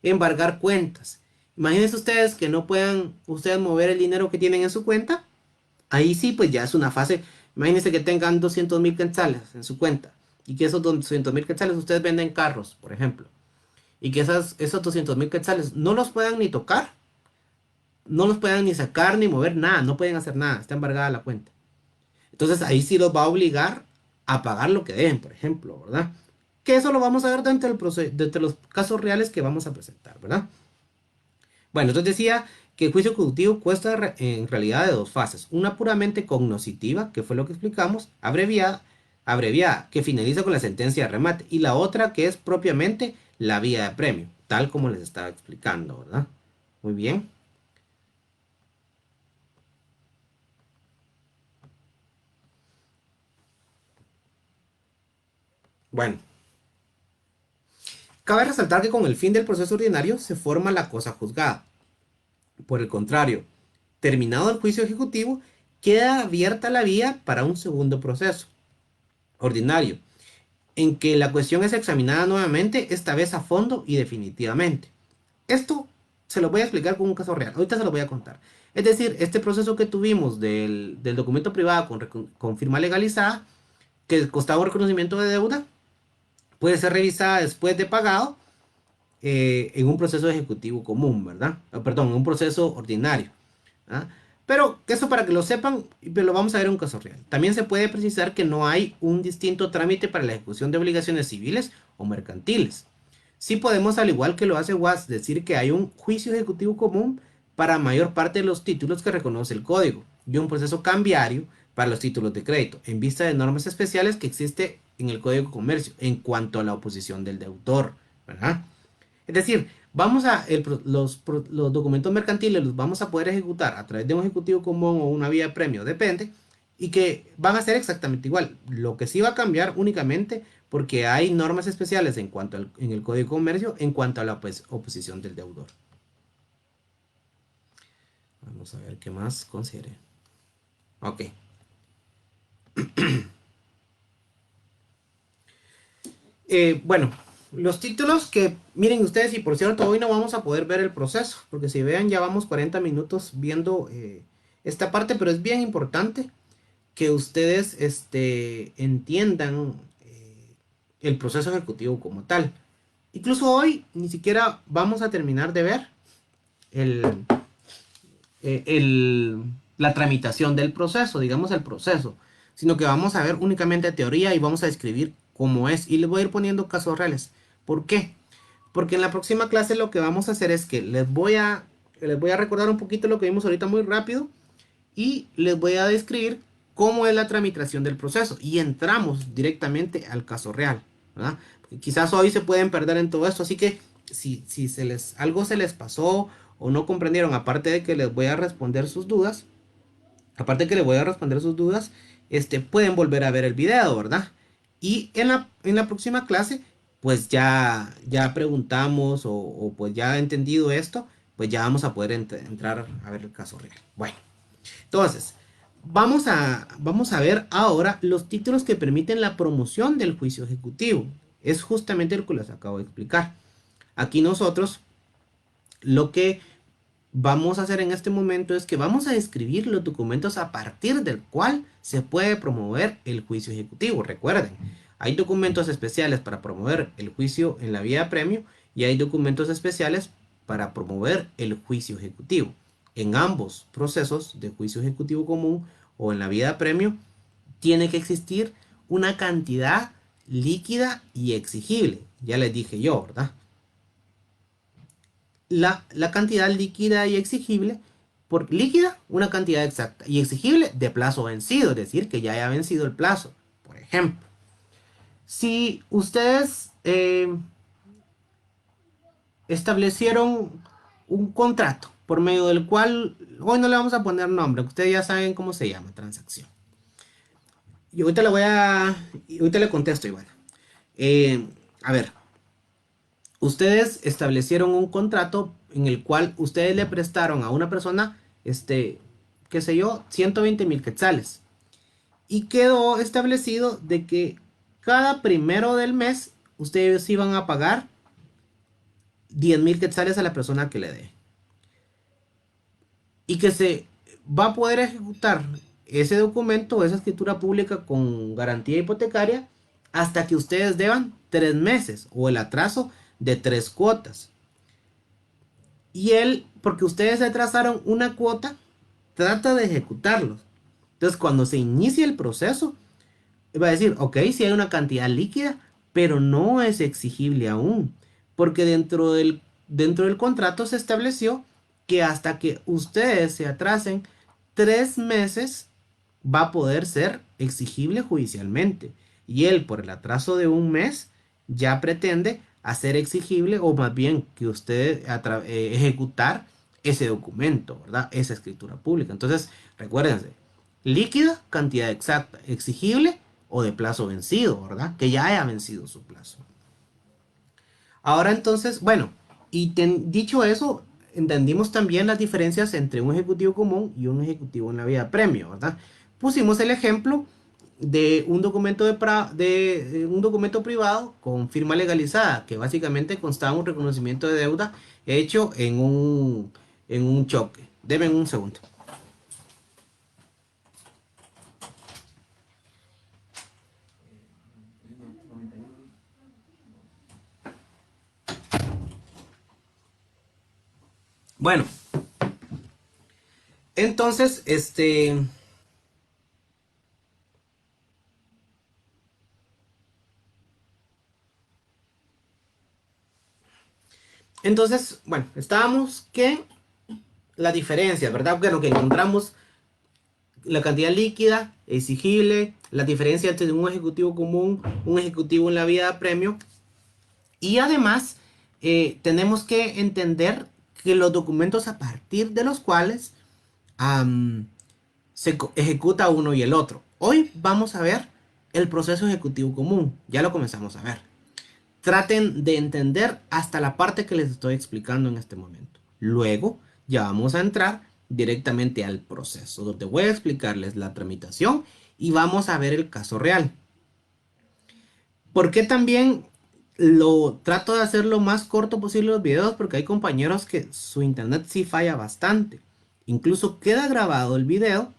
Embargar cuentas. Imagínense ustedes que no puedan ustedes mover el dinero que tienen en su cuenta. Ahí sí, pues ya es una fase. Imagínense que tengan 200.000 quetzales en su cuenta y que esos 200.000 quetzales ustedes venden carros, por ejemplo, y que esos 200.000 quetzales no los puedan ni tocar, no los puedan ni sacar ni mover, nada, no pueden hacer nada, está embargada la cuenta. Entonces ahí sí los va a obligar a pagar lo que deben, por ejemplo, ¿verdad? Que eso lo vamos a ver dentro de los casos reales que vamos a presentar, ¿verdad? Bueno, entonces decía que el juicio ejecutivo cuesta en realidad de dos fases. Una puramente cognoscitiva, que fue lo que explicamos, abreviada, que finaliza con la sentencia de remate. Y la otra que es propiamente la vía de premio, tal como les estaba explicando, ¿verdad? Muy bien. Bueno, cabe resaltar que con el fin del proceso ordinario se forma la cosa juzgada. Por el contrario, terminado el juicio ejecutivo, queda abierta la vía para un segundo proceso ordinario, en que la cuestión es examinada nuevamente, esta vez a fondo y definitivamente. Esto se lo voy a explicar con un caso real. Ahorita se lo voy a contar. Es decir, este proceso que tuvimos del documento privado con firma legalizada, que costaba un reconocimiento de deuda, puede ser revisada después de pagado en un proceso ejecutivo común, ¿verdad? Perdón, en un proceso ordinario. ¿Ah? Pero eso para que lo sepan, pero lo vamos a ver en un caso real. También se puede precisar que no hay un distinto trámite para la ejecución de obligaciones civiles o mercantiles. Sí podemos, al igual que lo hace WAS, decir que hay un juicio ejecutivo común para mayor parte de los títulos que reconoce el código y un proceso cambiario para los títulos de crédito, en vista de normas especiales que existe en el Código de Comercio en cuanto a la oposición del deudor, ¿verdad? Es decir, los documentos mercantiles los vamos a poder ejecutar a través de un ejecutivo común o una vía de premio, depende, y que van a ser exactamente igual. Lo que sí va a cambiar únicamente porque hay normas especiales en el Código de Comercio en cuanto a la oposición del deudor. Vamos a ver qué más considere. Ok. Bueno, los títulos que, miren ustedes, y por cierto, hoy no vamos a poder ver el proceso, porque si vean, ya vamos 40 minutos viendo esta parte, pero es bien importante que ustedes entiendan el proceso ejecutivo como tal. Incluso hoy ni siquiera vamos a terminar de ver el, la tramitación del proceso, digamos el proceso, sino que vamos a ver únicamente teoría y vamos a describir cómo es. Y les voy a ir poniendo casos reales. ¿Por qué? Porque en la próxima clase lo que vamos a hacer es que les voy a recordar un poquito lo que vimos ahorita muy rápido y les voy a describir cómo es la tramitación del proceso y entramos directamente al caso real, ¿verdad? Porque quizás hoy se pueden perder en todo esto, así que si algo se les pasó o no comprendieron, aparte de que les voy a responder sus dudas, aparte de que les voy a responder sus dudas, pueden volver a ver el video, ¿verdad? Y en la próxima clase, pues ya preguntamos o pues ya entendido esto, pues ya vamos a poder entrar a ver el caso real. Bueno. Entonces, vamos a ver ahora los títulos que permiten la promoción del juicio ejecutivo. Es justamente lo que les acabo de explicar. Aquí nosotros lo que vamos a hacer en este momento es que vamos a describir los documentos a partir del cual se puede promover el juicio ejecutivo. Recuerden, hay documentos especiales para promover el juicio en la vía de premio y hay documentos especiales para promover el juicio ejecutivo. En ambos procesos de juicio ejecutivo común o en la vía de premio tiene que existir una cantidad líquida y exigible. Ya les dije yo, ¿verdad? La cantidad líquida y exigible, por líquida, una cantidad exacta, y exigible de plazo vencido, es decir, que ya haya vencido el plazo. Por ejemplo, si ustedes establecieron un contrato por medio del cual, hoy no le vamos a poner nombre, ustedes ya saben cómo se llama, transacción. Y ahorita le contesto igual. A ver, ustedes establecieron un contrato en el cual ustedes le prestaron a una persona, qué sé yo, 120,000 quetzales. Y quedó establecido de que cada primero del mes ustedes iban a pagar 10,000 quetzales a la persona que le dé. Y que se va a poder ejecutar ese documento, esa escritura pública con garantía hipotecaria, hasta que ustedes deban 3 meses o el atraso de 3 cuotas. Y él, porque ustedes atrasaron una cuota, trata de ejecutarlos. Entonces, cuando se inicie el proceso, va a decir, ok, si hay una cantidad líquida, pero no es exigible aún, porque dentro del contrato se estableció que hasta que ustedes se atrasen 3 meses va a poder ser exigible judicialmente. Y él, por el atraso de un mes, ya pretende hacer exigible, o más bien que usted ejecutar ese documento, ¿verdad? Esa escritura pública. Entonces, recuérdense, líquida, cantidad exacta, exigible o de plazo vencido, ¿verdad? Que ya haya vencido su plazo. Ahora entonces, bueno, y dicho eso, entendimos también las diferencias entre un ejecutivo común y un ejecutivo en la vía premio, ¿verdad? Pusimos el ejemplo de un documento de un documento privado con firma legalizada, que básicamente constaba un reconocimiento de deuda hecho en un choque. Deme un segundo. Bueno, entonces, bueno, estábamos que la diferencia, ¿verdad? Bueno, que encontramos la cantidad líquida, exigible, la diferencia entre un ejecutivo común, un ejecutivo en la vía de premio. Y además, tenemos que entender que los documentos a partir de los cuales am, ejecuta uno y el otro. Hoy vamos a ver el proceso ejecutivo común. Ya lo comenzamos a ver. Traten de entender hasta la parte que les estoy explicando en este momento. Luego ya vamos a entrar directamente al proceso, donde voy a explicarles la tramitación y vamos a ver el caso real. ¿Por qué también lo trato de hacer lo más corto posible los videos? Porque hay compañeros que su internet sí falla bastante. Incluso queda grabado el video,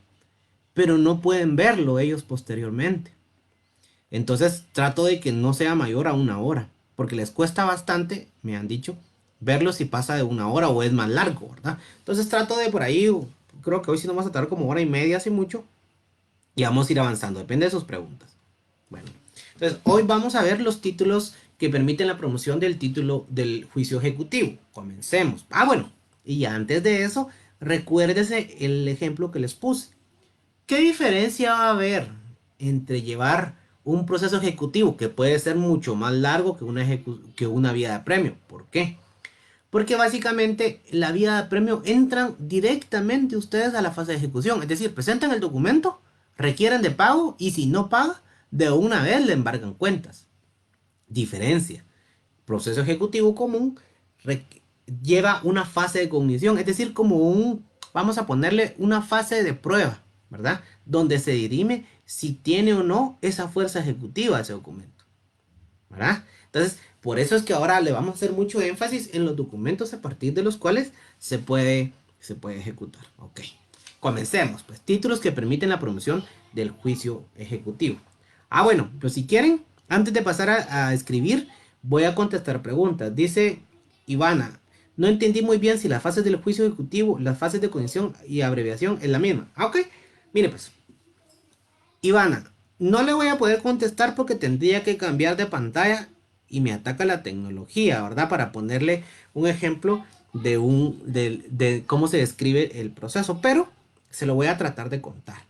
pero no pueden verlo ellos posteriormente. Entonces trato de que no sea mayor a 1 hora, porque les cuesta bastante, me han dicho, verlo si pasa de 1 hora o es más largo, ¿verdad? Entonces trato de por ahí, creo que hoy sí nos vamos a tardar como hora y media, así mucho, y vamos a ir avanzando, depende de sus preguntas. Bueno, entonces hoy vamos a ver los títulos que permiten la promoción del título del juicio ejecutivo. Comencemos. Bueno, y antes de eso, recuérdese el ejemplo que les puse. ¿Qué diferencia va a haber entre llevar un proceso ejecutivo que puede ser mucho más largo que una vía de premio? ¿Por qué? Porque básicamente la vía de premio entran directamente ustedes a la fase de ejecución. Es decir, presentan el documento, requieren de pago y si no paga, de una vez le embargan cuentas. Diferencia. Proceso ejecutivo común lleva una fase de cognición, es decir, vamos a ponerle una fase de prueba, ¿verdad? Donde se dirime si tiene o no esa fuerza ejecutiva ese documento, ¿verdad? Entonces, por eso es que ahora le vamos a hacer mucho énfasis en los documentos a partir de los cuales se puede ejecutar. Ok, comencemos, pues, títulos que permiten la promoción del juicio ejecutivo. Bueno, pues si quieren, antes de pasar a escribir, voy a contestar preguntas. Dice Ivana, no entendí muy bien si las fases del juicio ejecutivo, las fases de cognición y abreviación es la misma. Ok, mire pues, Ivana, no le voy a poder contestar porque tendría que cambiar de pantalla y me ataca la tecnología, ¿verdad? Para ponerle un ejemplo de cómo se describe el proceso, pero se lo voy a tratar de contar.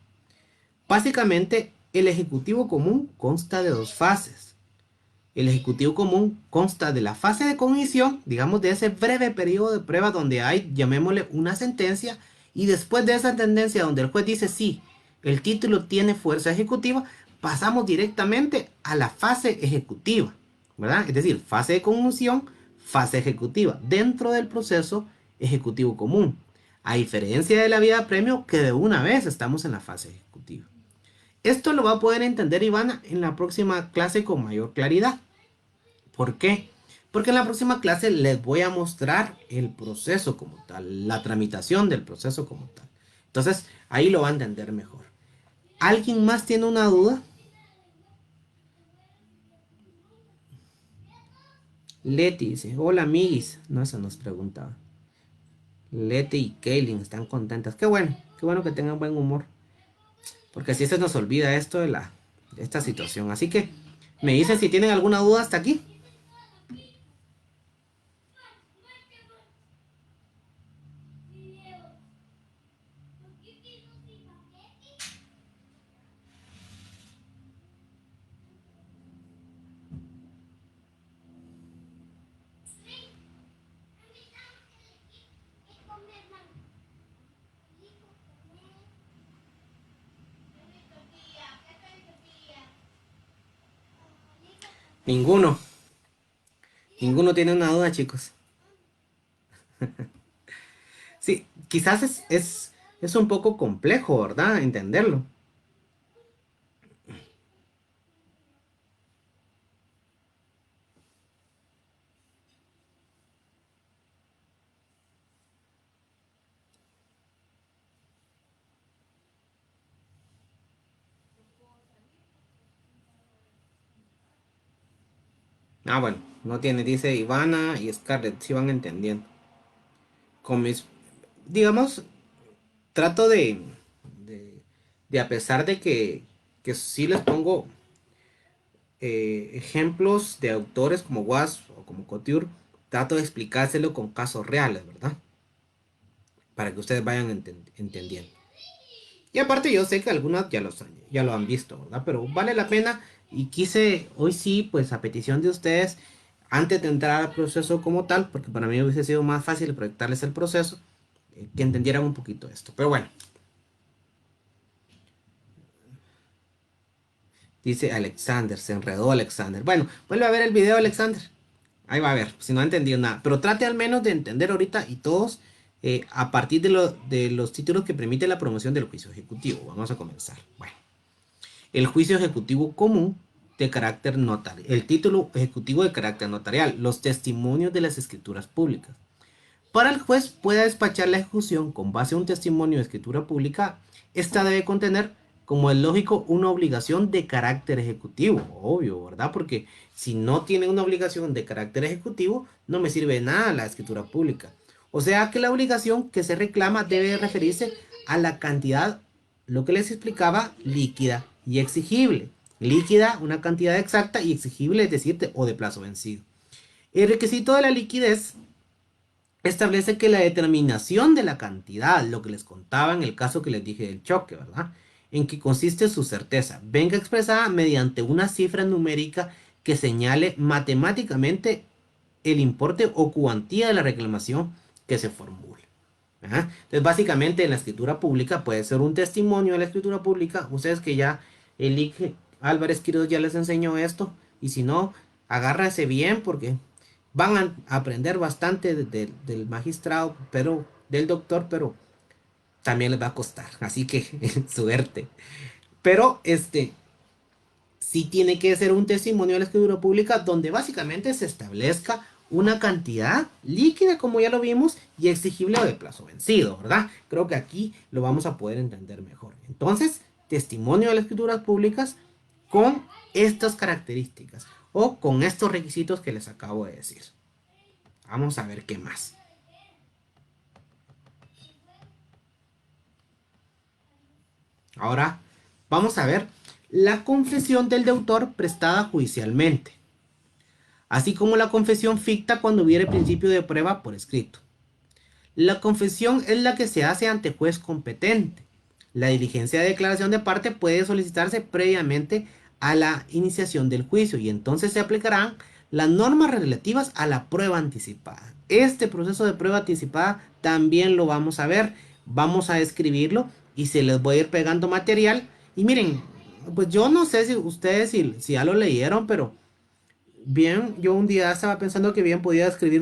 Básicamente, el ejecutivo común consta de dos fases. El ejecutivo común consta de la fase de cognición, digamos de ese breve periodo de prueba donde hay, llamémosle, una sentencia, y después de esa sentencia donde el juez dice sí, el título tiene fuerza ejecutiva, pasamos directamente a la fase ejecutiva, ¿verdad? Es decir, fase de cognición, fase ejecutiva, dentro del proceso ejecutivo común. A diferencia de la vía de premio, que de una vez estamos en la fase ejecutiva. Esto lo va a poder entender Ivana en la próxima clase con mayor claridad. ¿Por qué? Porque en la próxima clase les voy a mostrar el proceso como tal, la tramitación del proceso como tal. Entonces, ahí lo va a entender mejor. ¿Alguien más tiene una duda? Leti dice, hola amiguis. No, eso nos preguntaba. Leti y Kaylin están contentas. Qué bueno que tengan buen humor. Porque así se nos olvida esto de esta situación. Así que me dicen si tienen alguna duda hasta aquí. Ninguno. Ninguno tiene una duda, chicos. Sí, quizás es un poco complejo, ¿verdad? Entenderlo. Ah, bueno, no tiene, dice Ivana y Scarlett, si van entendiendo. Con mis, digamos, trato de, de a pesar de que sí les pongo ejemplos de autores como Was o como Couture, trato de explicárselo con casos reales, ¿verdad? Para que ustedes vayan entendiendo. Y aparte yo sé que algunas ya lo han visto, ¿verdad? Pero vale la pena y quise, hoy sí, pues a petición de ustedes, antes de entrar al proceso como tal, porque para mí hubiese sido más fácil proyectarles el proceso, que entendieran un poquito esto. Pero bueno, dice Alexander, se enredó Alexander. Bueno, vuelve a ver el video, Alexander. Ahí va a ver, si no ha entendido nada. Pero trate al menos de entender ahorita y todos a partir de los títulos que permite la promoción del juicio ejecutivo. Vamos a comenzar. Bueno, el juicio ejecutivo común de carácter notarial. El título ejecutivo de carácter notarial. Los testimonios de las escrituras públicas. Para el juez pueda despachar la ejecución con base a un testimonio de escritura pública, esta debe contener, como es lógico, una obligación de carácter ejecutivo, obvio, ¿verdad? Porque si no tiene una obligación de carácter ejecutivo, no me sirve de nada la escritura pública. O sea que la obligación que se reclama debe referirse a la cantidad, lo que les explicaba, líquida y exigible. Líquida, una cantidad exacta, y exigible, es decir, o de plazo vencido. El requisito de la liquidez establece que la determinación de la cantidad, lo que les contaba en el caso que les dije del choque, ¿verdad? En que consiste su certeza, venga expresada mediante una cifra numérica que señale matemáticamente el importe o cuantía de la reclamación que se formule. ¿Verdad? Entonces, básicamente en la escritura pública puede ser un testimonio de la escritura pública. Ustedes que ya Elige Álvarez Quiroz ya les enseñó esto, y si no, agárrense bien porque van a aprender bastante del magistrado, pero del doctor, pero también les va a costar, así que suerte. Pero sí tiene que ser un testimonio de la escritura pública donde básicamente se establezca una cantidad líquida, como ya lo vimos, y exigible o de plazo vencido, ¿verdad? Creo que aquí lo vamos a poder entender mejor. Entonces, testimonio de las escrituras públicas con estas características o con estos requisitos que les acabo de decir. Vamos a ver qué más. Ahora vamos a ver la confesión del deutor prestada judicialmente, así como la confesión ficta cuando hubiere principio de prueba por escrito. La confesión es la que se hace ante juez competente. La diligencia de declaración de parte puede solicitarse previamente a la iniciación del juicio y entonces se aplicarán las normas relativas a la prueba anticipada. Este proceso de prueba anticipada también lo vamos a ver, vamos a escribirlo y se les voy a ir pegando material. Y miren, pues yo no sé si ustedes si ya lo leyeron, pero Bien, yo un día estaba pensando que bien podía escribir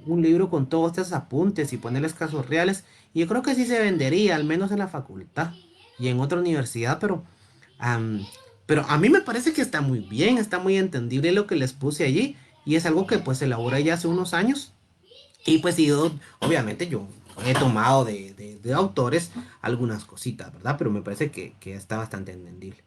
un libro con todos estos apuntes y ponerles casos reales. Y yo creo que sí se vendería, al menos en la facultad y en otra universidad, am, pero a mí me parece que está muy bien, está muy entendible lo que les puse allí. Y es algo que pues elaboré ya hace unos años. Y pues yo, obviamente yo he tomado de autores algunas cositas, ¿verdad? Pero me parece que está bastante entendible.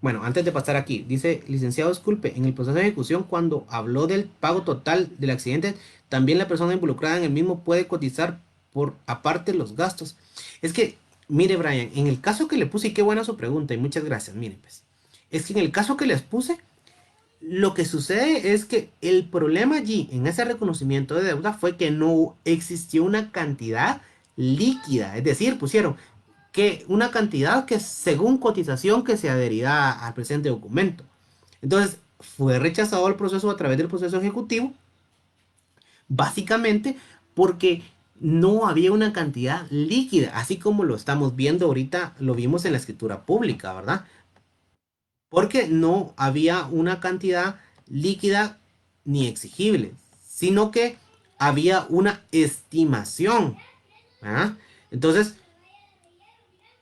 Bueno, antes de pasar aquí, dice, licenciado, disculpe, en el proceso de ejecución, cuando habló del pago total del accidente, también la persona involucrada en el mismo puede cotizar por aparte los gastos. Es que, mire, Brian, en el caso que le puse, y qué buena su pregunta, y muchas gracias, miren, pues, es que en el caso que les puse, lo que sucede es que el problema allí, en ese reconocimiento de deuda, fue que no existió una cantidad líquida, es decir, pusieron que una cantidad que según cotización que se adherirá al presente documento. Entonces, fue rechazado el proceso a través del proceso ejecutivo, básicamente porque no había una cantidad líquida, así como lo estamos viendo ahorita, lo vimos en la escritura pública, ¿verdad? Porque no había una cantidad líquida ni exigible, sino que había una estimación, ¿verdad? Entonces,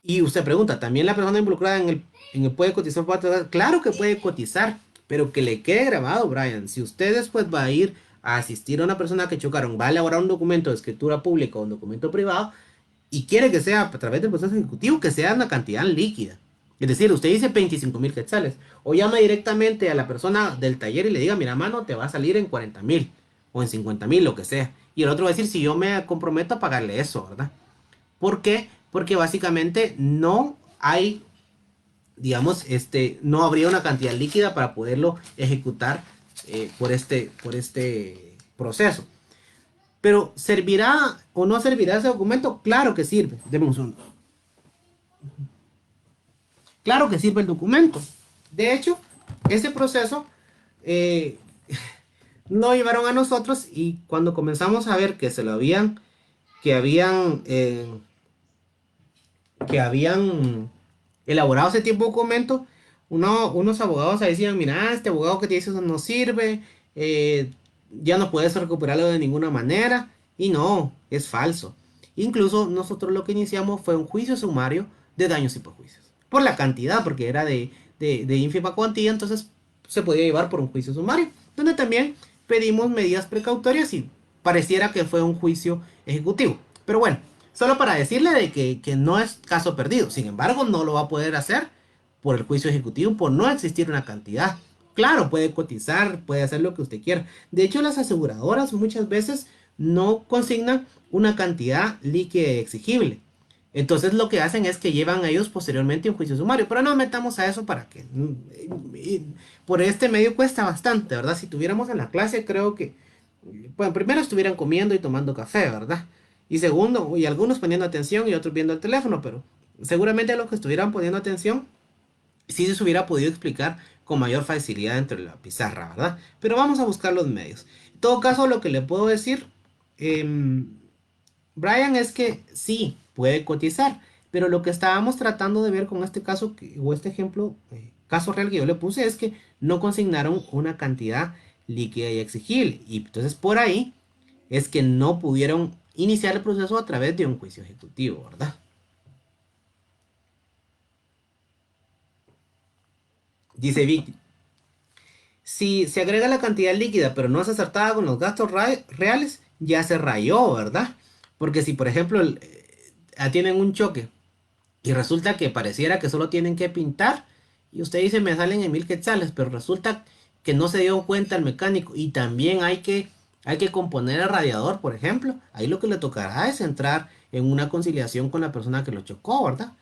y usted pregunta, ¿también la persona involucrada en el puede cotizar? Claro que puede cotizar, pero que le quede grabado, Brian. Si usted después va a ir a asistir a una persona que chocaron, va a elaborar un documento de escritura pública o un documento privado y quiere que sea a través del proceso ejecutivo, que sea una cantidad líquida. Es decir, usted dice 25,000 quetzales o llama directamente a la persona del taller y le diga, mira, mano, te va a salir en 40,000 o en 50,000, lo que sea. Y el otro va a decir, si yo me comprometo a pagarle eso, ¿verdad? ¿Por qué? Porque básicamente no hay, digamos, no habría una cantidad líquida para poderlo ejecutar por este proceso. Pero ¿servirá o no servirá ese documento? Claro que sirve. Deme un segundo. Claro que sirve el documento. De hecho, ese proceso eh, lo llevaron a nosotros y cuando comenzamos a ver que se lo habían, que habían que habían elaborado ese tipo de documento, unos abogados ahí decían, mira, este abogado que te dice eso no sirve, ya no puedes recuperarlo de ninguna manera, y no, es falso. Incluso nosotros lo que iniciamos fue un juicio sumario de daños y perjuicios, por la cantidad, porque era de ínfima cuantía, entonces se podía llevar por un juicio sumario, donde también pedimos medidas precautorias y pareciera que fue un juicio ejecutivo. Pero bueno, solo para decirle de que no es caso perdido. Sin embargo, no lo va a poder hacer por el juicio ejecutivo, por no existir una cantidad. Claro, puede cotizar, puede hacer lo que usted quiera. De hecho, las aseguradoras muchas veces no consignan una cantidad líquida y exigible. Entonces lo que hacen es que llevan a ellos posteriormente un juicio sumario. Pero no metamos a eso para que... Por este medio cuesta bastante, ¿verdad? Si tuviéramos en la clase, creo que... Bueno, primero estuvieran comiendo y tomando café, ¿verdad? Y segundo, y algunos poniendo atención y otros viendo el teléfono, pero seguramente a los que estuvieran poniendo atención, sí se hubiera podido explicar con mayor facilidad dentro de la pizarra, ¿verdad? Pero vamos a buscar los medios. En todo caso, lo que le puedo decir, em, Brian, es que sí, puede cotizar, pero lo que estábamos tratando de ver con este caso o este ejemplo, caso real que yo le puse, es que no consignaron una cantidad líquida y exigible. Y entonces por ahí es que no pudieron iniciar el proceso a través de un juicio ejecutivo, ¿verdad? Dice Vic, si se agrega la cantidad líquida pero no es acertada con los gastos reales, ya se rayó, ¿verdad? Porque si por ejemplo tienen un choque y resulta que pareciera que solo tienen que pintar y usted dice me salen en 1,000 quetzales, pero resulta que no se dio cuenta el mecánico y también hay que componer el radiador, por ejemplo. Ahí lo que le tocará es entrar en una conciliación con la persona que lo chocó, ¿verdad?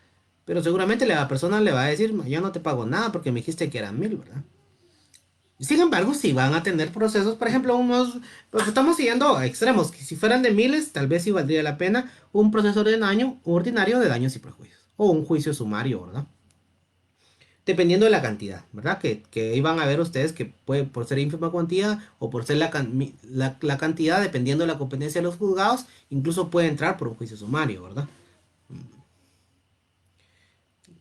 Pero seguramente la persona le va a decir, yo no te pago nada porque me dijiste que eran 1,000, ¿verdad? Sin embargo, si van a tener procesos, por ejemplo, pues estamos siguiendo a extremos, que si fueran de miles, tal vez sí valdría la pena un proceso ordinario de daños y perjuicios, o un juicio sumario, ¿verdad? Dependiendo de la cantidad, ¿verdad? Que iban a ver ustedes que puede por ser ínfima cuantía o por ser la cantidad, dependiendo de la competencia de los juzgados, incluso puede entrar por un juicio sumario, ¿verdad?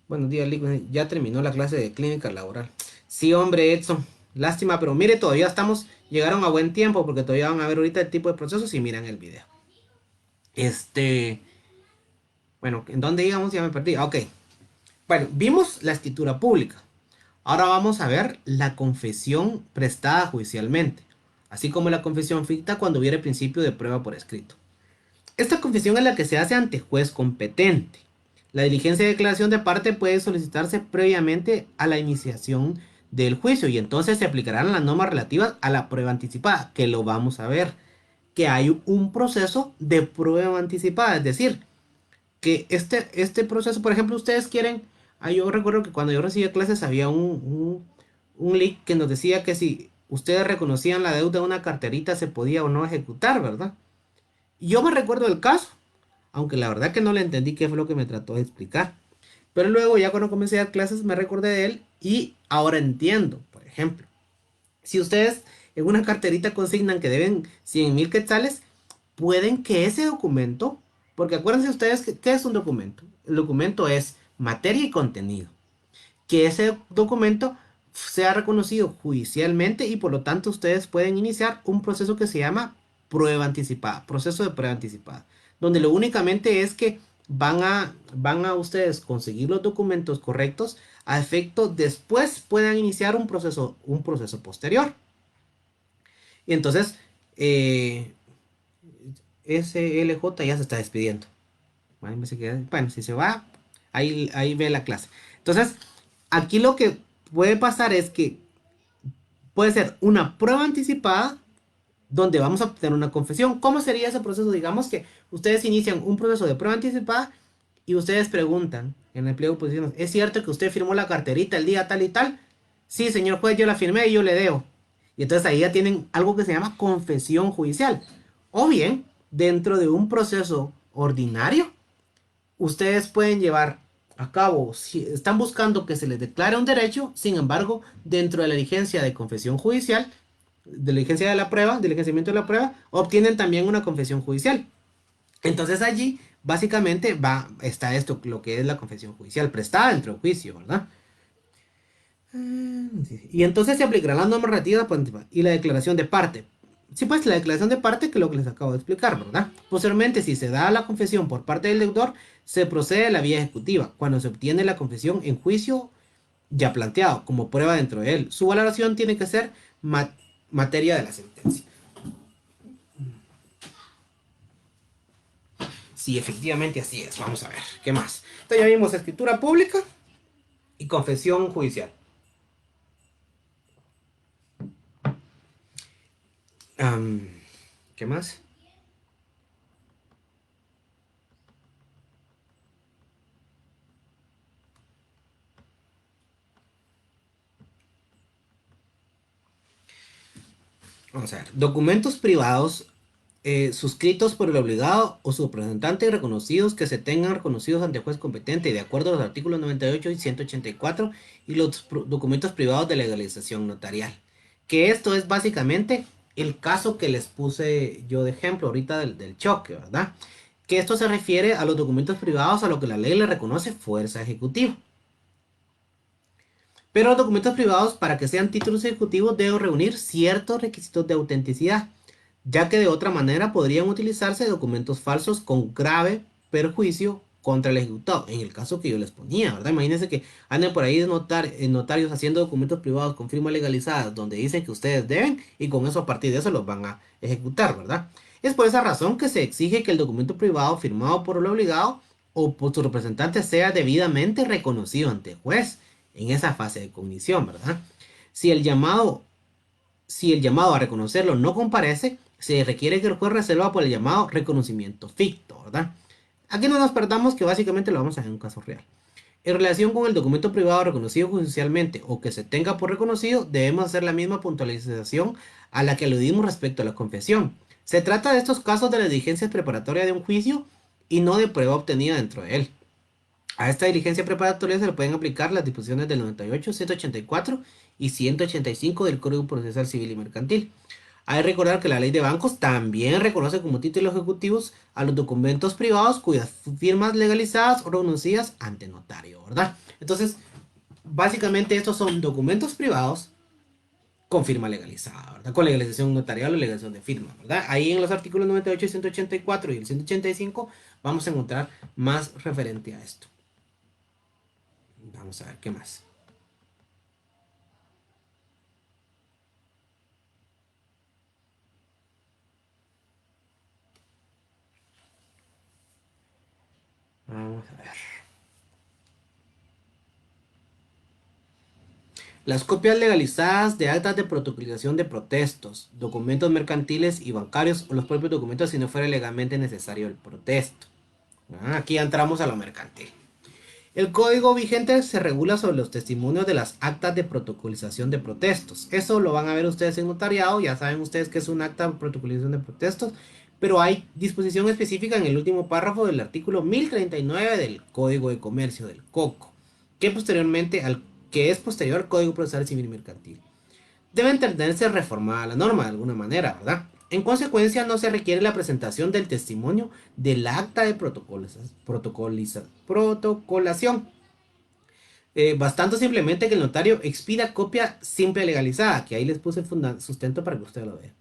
Buenos días, Lick. Ya terminó la clase de clínica laboral. Sí, hombre, Edson. Lástima, pero mire, todavía llegaron a buen tiempo porque todavía van a ver ahorita el tipo de procesos y miran el video. Este, bueno, ¿en dónde íbamos? Ya me perdí. Ah, ok. Bueno, vimos la escritura pública. Ahora vamos a ver la confesión prestada judicialmente, así como la confesión ficta cuando hubiera principio de prueba por escrito. Esta confesión es la que se hace ante juez competente. La diligencia de declaración de parte puede solicitarse previamente a la iniciación del juicio y entonces se aplicarán las normas relativas a la prueba anticipada, que lo vamos a ver, que hay un proceso de prueba anticipada, es decir, que este proceso, por ejemplo, ustedes quieren, yo recuerdo que cuando yo recibía clases había un link que nos decía que si ustedes reconocían la deuda de una carterita se podía o no ejecutar, ¿verdad? Y yo me recuerdo del caso, aunque la verdad que no le entendí qué fue lo que me trató de explicar. Pero luego ya cuando comencé a dar clases me recordé de él y ahora entiendo, por ejemplo, si ustedes en una carterita consignan que deben 100.000 quetzales, pueden que ese documento, porque acuérdense ustedes que, ¿qué es un documento? El documento es materia y contenido. Que ese documento sea reconocido judicialmente y por lo tanto ustedes pueden iniciar un proceso que se llama prueba anticipada, proceso de prueba anticipada, donde lo únicamente es que van a ustedes conseguir los documentos correctos a efecto después puedan iniciar un proceso posterior. Y entonces, eh, SLJ ya se está despidiendo. Bueno, si se va, ahí ve la clase. Entonces, aquí lo que puede pasar es que puede ser una prueba anticipada donde vamos a obtener una confesión. ¿Cómo sería ese proceso? Digamos que ustedes inician un proceso de prueba anticipada y ustedes preguntan en el pliego de posiciones, ¿es cierto que usted firmó la carterita el día tal y tal? Sí, señor juez, yo la firmé y yo le debo. Y entonces ahí ya tienen algo que se llama confesión judicial. O bien, dentro de un proceso ordinario, ustedes pueden llevar a cabo, si están buscando que se les declare un derecho, sin embargo, dentro de la diligencia de confesión judicial, de la diligencia de la prueba, diligenciamiento de la prueba, obtienen también una confesión judicial. Entonces allí, básicamente, está esto, lo que es la confesión judicial prestada dentro del juicio, ¿verdad? Y entonces se aplicará la norma relativa y la declaración de parte. Sí, pues la declaración de parte, que es lo que les acabo de explicar, ¿verdad? Posteriormente, si se da la confesión por parte del deudor, se procede a la vía ejecutiva, cuando se obtiene la confesión en juicio ya planteado, como prueba dentro de él. Su valoración tiene que ser materia de la sentencia. Sí, efectivamente así es. Vamos a ver, ¿qué más? Entonces ya vimos escritura pública y confesión judicial. Am, ¿Qué más? Vamos a ver. Documentos privados suscritos por el obligado o su representante y reconocidos que se tengan reconocidos ante juez competente de acuerdo a los artículos 98 y 184 y los documentos privados de legalización notarial. Que esto es básicamente el caso que les puse yo de ejemplo ahorita del choque, ¿verdad? Que esto se refiere a los documentos privados a lo que la ley le reconoce fuerza ejecutiva. Pero los documentos privados, para que sean títulos ejecutivos, deben reunir ciertos requisitos de autenticidad, ya que de otra manera podrían utilizarse documentos falsos con grave perjuicio contra el ejecutado, en el caso que yo les ponía, ¿verdad? Imagínense que anden por ahí notarios haciendo documentos privados con firmas legalizadas donde dicen que ustedes deben y con eso a partir de eso los van a ejecutar, ¿verdad? Es por esa razón que se exige que el documento privado firmado por el obligado o por su representante sea debidamente reconocido ante el juez en esa fase de cognición, ¿verdad? Si el llamado, si el llamado a reconocerlo no comparece, se requiere que el juez resuelva por el llamado reconocimiento ficto, ¿verdad? Aquí no nos perdamos que básicamente lo vamos a hacer en un caso real. En relación con el documento privado reconocido judicialmente o que se tenga por reconocido, debemos hacer la misma puntualización a la que aludimos respecto a la confesión. Se trata de estos casos de la diligencia preparatoria de un juicio y no de prueba obtenida dentro de él. A esta diligencia preparatoria se le pueden aplicar las disposiciones del 98, 184 y 185 del Código Procesal Civil y Mercantil. Hay que recordar que la ley de bancos también reconoce como títulos ejecutivos a los documentos privados cuyas firmas legalizadas o reconocidas ante notario, ¿verdad? Entonces, básicamente estos son documentos privados con firma legalizada, ¿verdad? Con legalización notarial o legalización de firma, ¿verdad? Ahí en los artículos 98 y 184 y el 185 vamos a encontrar más referente a esto. Vamos a ver qué más. Vamos a ver. Las copias legalizadas de actas de protocolización de protestos, documentos mercantiles y bancarios o los propios documentos si no fuera legalmente necesario el protesto. Aquí entramos a lo mercantil. El código vigente se regula sobre los testimonios de las actas de protocolización de protestos. Eso lo van a ver ustedes en notariado, ya saben ustedes que es un acta de protocolización de protestos, pero hay disposición específica en el último párrafo del artículo 1039 del Código de Comercio, del COCO, que es posterior al Código Procesal Civil y Mercantil. Debe entenderse reformada la norma de alguna manera, ¿verdad? En consecuencia, no se requiere la presentación del testimonio del acta de protocolación. Bastante simplemente que el notario expida copia simple legalizada, que ahí les puse el sustento para que usted lo vea.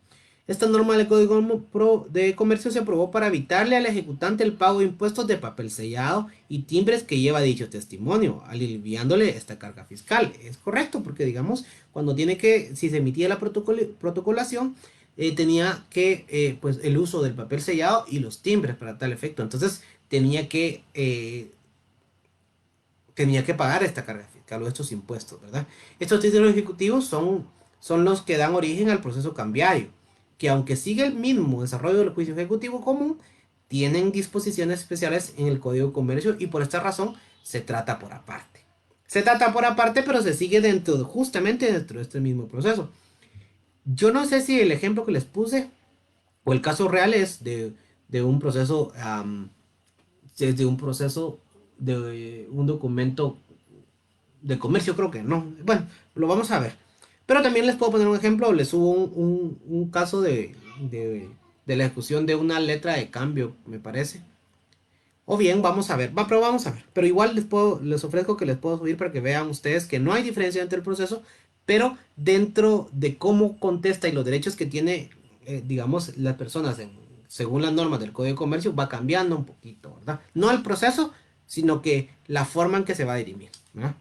Esta norma del Código de Comercio se aprobó para evitarle al ejecutante el pago de impuestos de papel sellado y timbres que lleva dicho testimonio, aliviándole esta carga fiscal. Es correcto, porque digamos, si se emitía la protocolación, tenía que, pues, el uso del papel sellado y los timbres para tal efecto. Entonces, tenía que pagar esta carga fiscal o estos impuestos, ¿verdad? Estos títulos ejecutivos son los que dan origen al proceso cambiario, que aunque sigue el mismo desarrollo del juicio ejecutivo común, tienen disposiciones especiales en el Código de Comercio y por esta razón se trata por aparte. Se trata por aparte, pero se sigue justamente dentro de este mismo proceso. Yo no sé si el ejemplo que les puse o el caso real es de un proceso, de un proceso de un documento de comercio, creo que no. Bueno, lo vamos a ver. Pero también les puedo poner un ejemplo, les subo un caso de la ejecución de una letra de cambio, me parece. O bien, vamos a ver, pero vamos a ver. Pero igual les ofrezco que les puedo subir para que vean ustedes que no hay diferencia entre el proceso, pero dentro de cómo contesta y los derechos que tiene, digamos, las personas según las normas del Código de Comercio, va cambiando un poquito, ¿verdad? No el proceso, sino que la forma en que se va a dirimir, ¿verdad?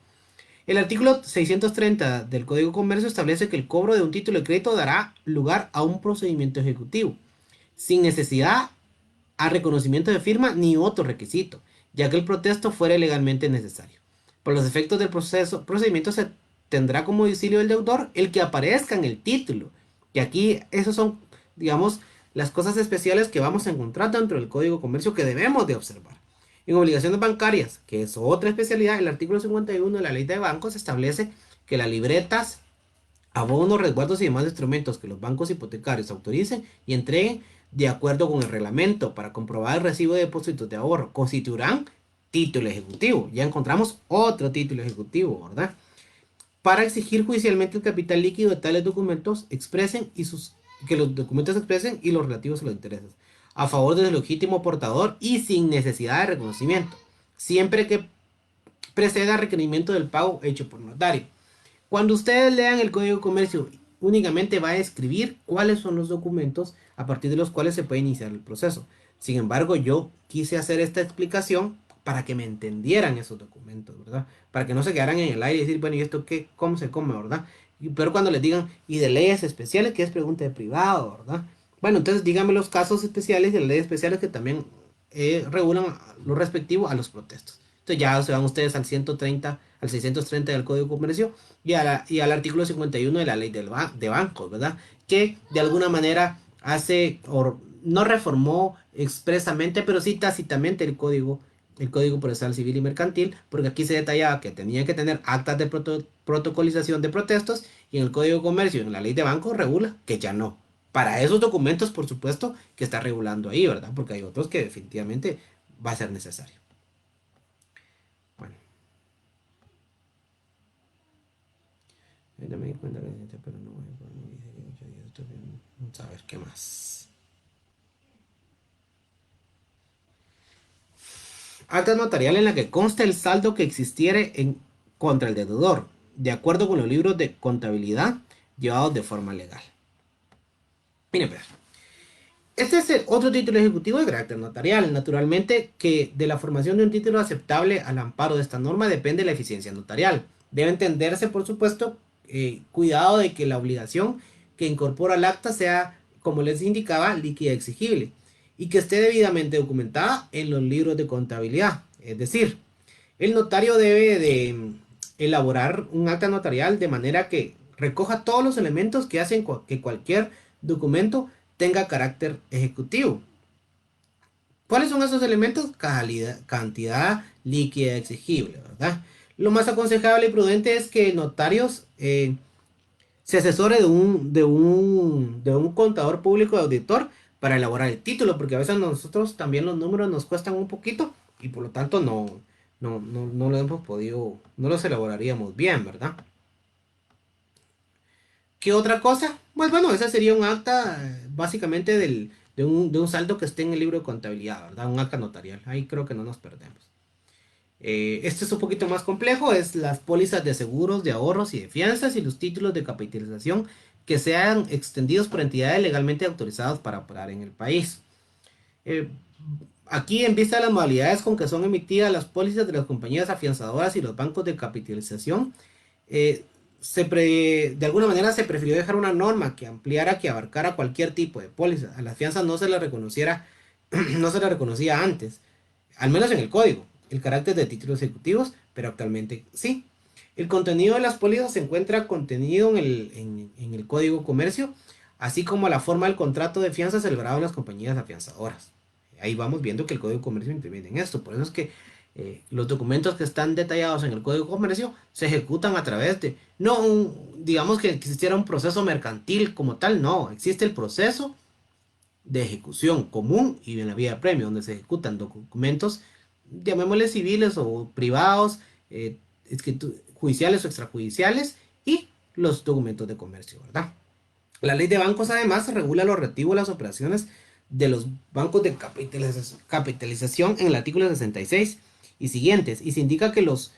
El artículo 630 del Código de Comercio establece que el cobro de un título de crédito dará lugar a un procedimiento ejecutivo, sin necesidad a reconocimiento de firma ni otro requisito, ya que el protesto fuera legalmente necesario. Por los efectos del procedimiento se tendrá como domicilio del deudor el que aparezca en el título. Y aquí esos son, digamos, las cosas especiales que vamos a encontrar dentro del Código de Comercio que debemos de observar. En obligaciones bancarias, que es otra especialidad, el artículo 51 de la Ley de Bancos establece que las libretas, abonos, resguardos y demás instrumentos que los bancos hipotecarios autoricen y entreguen de acuerdo con el reglamento para comprobar el recibo de depósitos de ahorro constituirán título ejecutivo. Ya encontramos otro título ejecutivo, ¿verdad? Para exigir judicialmente el capital líquido de tales documentos que los documentos expresen y los relativos a los intereses a favor del legítimo portador y sin necesidad de reconocimiento, siempre que preceda requerimiento del pago hecho por notario. Cuando ustedes lean el Código de Comercio, únicamente va a escribir cuáles son los documentos a partir de los cuales se puede iniciar el proceso. Sin embargo, yo quise hacer esta explicación para que me entendieran esos documentos, ¿verdad? Para que no se quedaran en el aire y decir, bueno, ¿y esto qué? ¿Cómo se come, verdad? Pero cuando les digan, y de leyes especiales, que es pregunta de privado, ¿verdad? Bueno, entonces díganme los casos especiales y las leyes especiales que también regulan lo respectivo a los protestos. Entonces ya se van ustedes al 130, al 630 del Código de Comercio y al artículo 51 de la ley de bancos, ¿verdad? Que de alguna manera hace, o no reformó expresamente, pero sí tácitamente el Código Procesal Civil y Mercantil, porque aquí se detallaba que tenía que tener actas de protocolización de protestos y en el Código de Comercio, en la ley de bancos, regula que ya no. Para esos documentos, por supuesto, que está regulando ahí, ¿verdad? Porque hay otros que definitivamente va a ser necesario. Bueno, ya me di cuenta que pero no voy a vamos a ver qué más. Acta notarial en la que consta el saldo que existiere contra el deudor, de acuerdo con los libros de contabilidad llevados de forma legal. Miren, pues, este es otro título ejecutivo de carácter notarial. Naturalmente que de la formación de un título aceptable al amparo de esta norma depende la eficiencia notarial. Debe entenderse, por supuesto, cuidado de que la obligación que incorpora al acta sea, como les indicaba, líquida y exigible y que esté debidamente documentada en los libros de contabilidad. Es decir, el notario debe de elaborar un acta notarial de manera que recoja todos los elementos que hacen que cualquier documento tenga carácter ejecutivo. ¿Cuáles son esos elementos? Calidad, cantidad líquida exigible, ¿verdad? Lo más aconsejable y prudente es que el notario se asesore de un contador público de auditor para elaborar el título, porque a veces nosotros también los números nos cuestan un poquito y por lo tanto no lo hemos podido, no los elaboraríamos bien, ¿verdad? ¿Qué otra cosa? Pues bueno, esa sería un acta básicamente de un saldo que esté en el libro de contabilidad, ¿verdad? Un acta notarial. Ahí creo que no nos perdemos. Este es un poquito más complejo, es las pólizas de seguros, de ahorros y de fianzas y los títulos de capitalización que sean extendidos por entidades legalmente autorizadas para operar en el país. Eh, Aquí, en vista de las modalidades con que son emitidas las pólizas de las compañías afianzadoras y los bancos de capitalización, eh, de alguna manera se prefirió dejar una norma que ampliara, que abarcara cualquier tipo de póliza. A las fianzas no se le reconociera, no se le reconocía antes, al menos en el código, el carácter de títulos ejecutivos, pero actualmente sí. El contenido de las pólizas se encuentra contenido en el Código Comercio, así como la forma del contrato de fianza celebrado en las compañías afianzadoras. Ahí vamos viendo que el Código Comercio interviene en esto. Por eso es que los documentos que están detallados en el Código Comercio se ejecutan a través de, no digamos que existiera un proceso mercantil como tal, no, existe el proceso de ejecución común y en la vía de premio, donde se ejecutan documentos, llamémosle civiles o privados, judiciales o extrajudiciales y los documentos de comercio, ¿verdad? La ley de bancos además regula lo relativo a las operaciones de los bancos de capitalización en el artículo 66 y siguientes, y se indica que los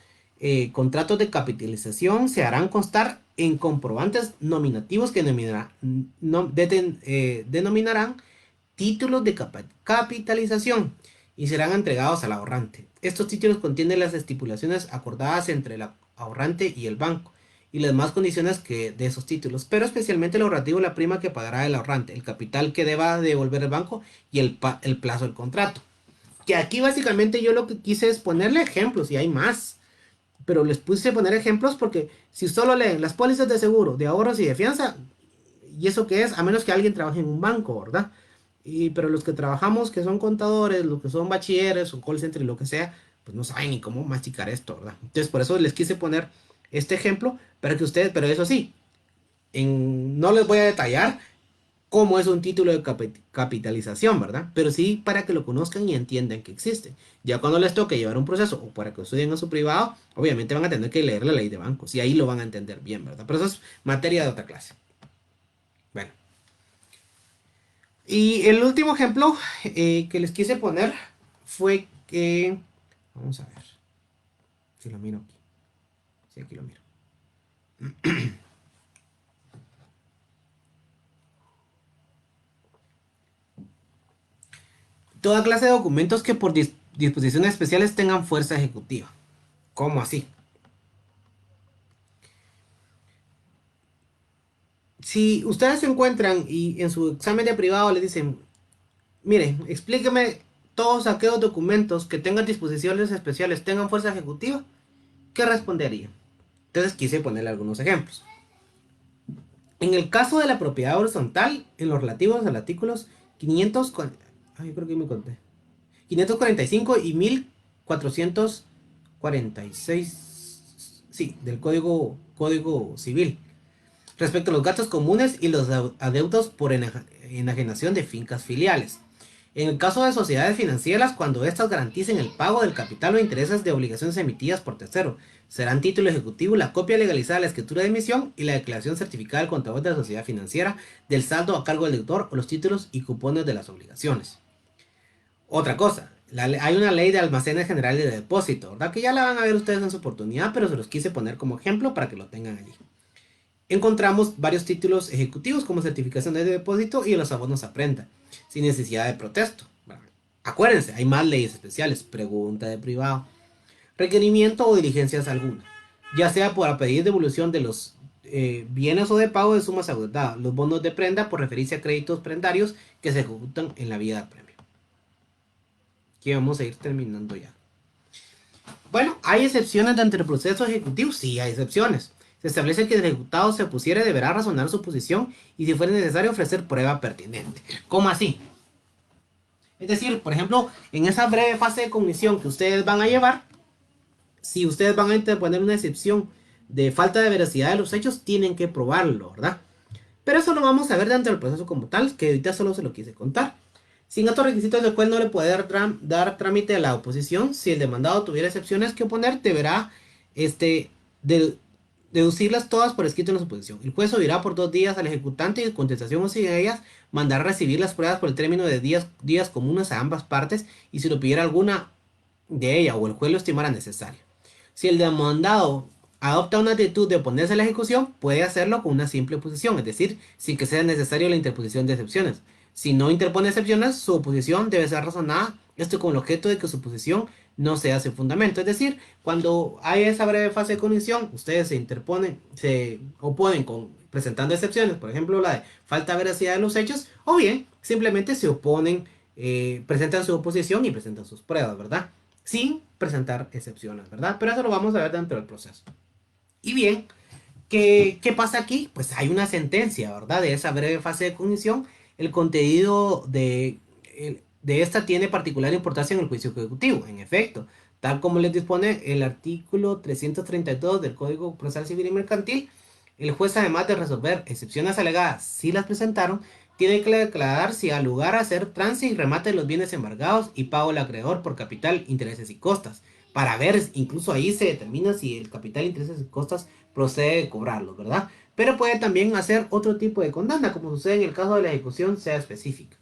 contratos de capitalización se harán constar en comprobantes nominativos que denominarán títulos de capitalización y serán entregados al ahorrante. Estos títulos contienen las estipulaciones acordadas entre el ahorrante y el banco y las demás condiciones que de esos títulos, pero especialmente lo relativo a la prima que pagará el ahorrante, el capital que deba devolver el banco y el plazo del contrato. Que aquí básicamente yo lo que quise es ponerle ejemplos y hay más, pero les puse poner ejemplos porque si solo leen las pólizas de seguro, de ahorros y de fianza, ¿y eso qué es? A menos que alguien trabaje en un banco, ¿verdad? Pero los que trabajamos, que son contadores, los que son bachilleres o call center y lo que sea, pues no saben ni cómo masticar esto, ¿verdad? Entonces por eso les quise poner este ejemplo para que ustedes, pero eso sí, no les voy a detallar cómo es un título de capitalización, ¿verdad? Pero sí para que lo conozcan y entiendan que existe. Ya cuando les toque llevar un proceso o para que estudien en su privado, obviamente van a tener que leer la ley de bancos y ahí lo van a entender bien, ¿verdad? Pero eso es materia de otra clase. Bueno. Y el último ejemplo que les quise poner fue que, vamos a ver, si lo miro aquí, sí, aquí lo miro. Toda clase de documentos que por disposiciones especiales tengan fuerza ejecutiva. ¿Cómo así? Si ustedes se encuentran y en su examen de privado les dicen, mire, explíqueme todos aquellos documentos que tengan disposiciones especiales tengan fuerza ejecutiva, ¿qué respondería? Entonces quise ponerle algunos ejemplos. En el caso de la propiedad horizontal, en los relativos a los artículos 500, yo creo que me conté, 545 y 1446, sí, del Código Civil, respecto a los gastos comunes y los adeudos por enajenación de fincas filiales. En el caso de sociedades financieras, cuando éstas garanticen el pago del capital o intereses de obligaciones emitidas por tercero, serán título ejecutivo la copia legalizada de la escritura de emisión y la declaración certificada del contador de la sociedad financiera del saldo a cargo del deudor o los títulos y cupones de las obligaciones. Otra cosa, hay una ley de almacenes generales de depósito, ¿verdad? Que ya la van a ver ustedes en su oportunidad, pero se los quise poner como ejemplo para que lo tengan allí. Encontramos varios títulos ejecutivos como certificación de depósito y los abonos a prenda, sin necesidad de protesto. Bueno, acuérdense, hay más leyes especiales, pregunta de privado, requerimiento o diligencias alguna, ya sea por pedir devolución de los bienes o de pago de sumas adeudadas, los bonos de prenda por referirse a créditos prendarios que se ejecutan en la vía de premio. Aquí vamos a ir terminando ya. Bueno, ¿hay excepciones dentro del proceso ejecutivo? Sí, hay excepciones. Se establece que el ejecutado se opusiere deberá razonar su posición y si fuera necesario ofrecer prueba pertinente. ¿Cómo así? Es decir, por ejemplo, en esa breve fase de cognición que ustedes van a llevar, si ustedes van a interponer una excepción de falta de veracidad de los hechos, tienen que probarlo, ¿verdad? Pero eso lo vamos a ver dentro del proceso como tal, que ahorita solo se lo quise contar. Sin estos requisitos del juez no le puede dar trámite a la oposición. Si el demandado tuviera excepciones que oponer, deberá este, de- deducirlas todas por escrito en la suposición. El juez oirá por 2 días al ejecutante y en contestación o sin ellas mandará recibir las pruebas por el término de días comunes a ambas partes y si lo pidiera alguna de ella o el juez lo estimara necesario. Si el demandado adopta una actitud de oponerse a la ejecución, puede hacerlo con una simple oposición, es decir, sin que sea necesario la interposición de excepciones. Si no interpone excepciones, su oposición debe ser razonada, esto con el objeto de que su oposición no sea sin fundamento. Es decir, cuando hay esa breve fase de cognición, ustedes se interponen, se oponen presentando excepciones, por ejemplo, la de falta de veracidad de los hechos, o bien simplemente se oponen, presentan su oposición y presentan sus pruebas, ¿verdad? Sin presentar excepciones, ¿verdad? Pero eso lo vamos a ver dentro del proceso. Y bien, ¿qué pasa aquí? Pues hay una sentencia, ¿verdad? De esa breve fase de cognición. El contenido de esta tiene particular importancia en el juicio ejecutivo, en efecto, tal como les dispone el artículo 332 del Código Procesal Civil y Mercantil. El juez, además de resolver excepciones alegadas si las presentaron, tiene que declarar si al lugar a hacer trance y remate de los bienes embargados y pago al acreedor por capital, intereses y costas. Para ver, incluso ahí se determina si el capital, intereses y costas procede de cobrarlos, ¿verdad? Pero puede también hacer otro tipo de condena, como sucede en el caso de la ejecución sea específica.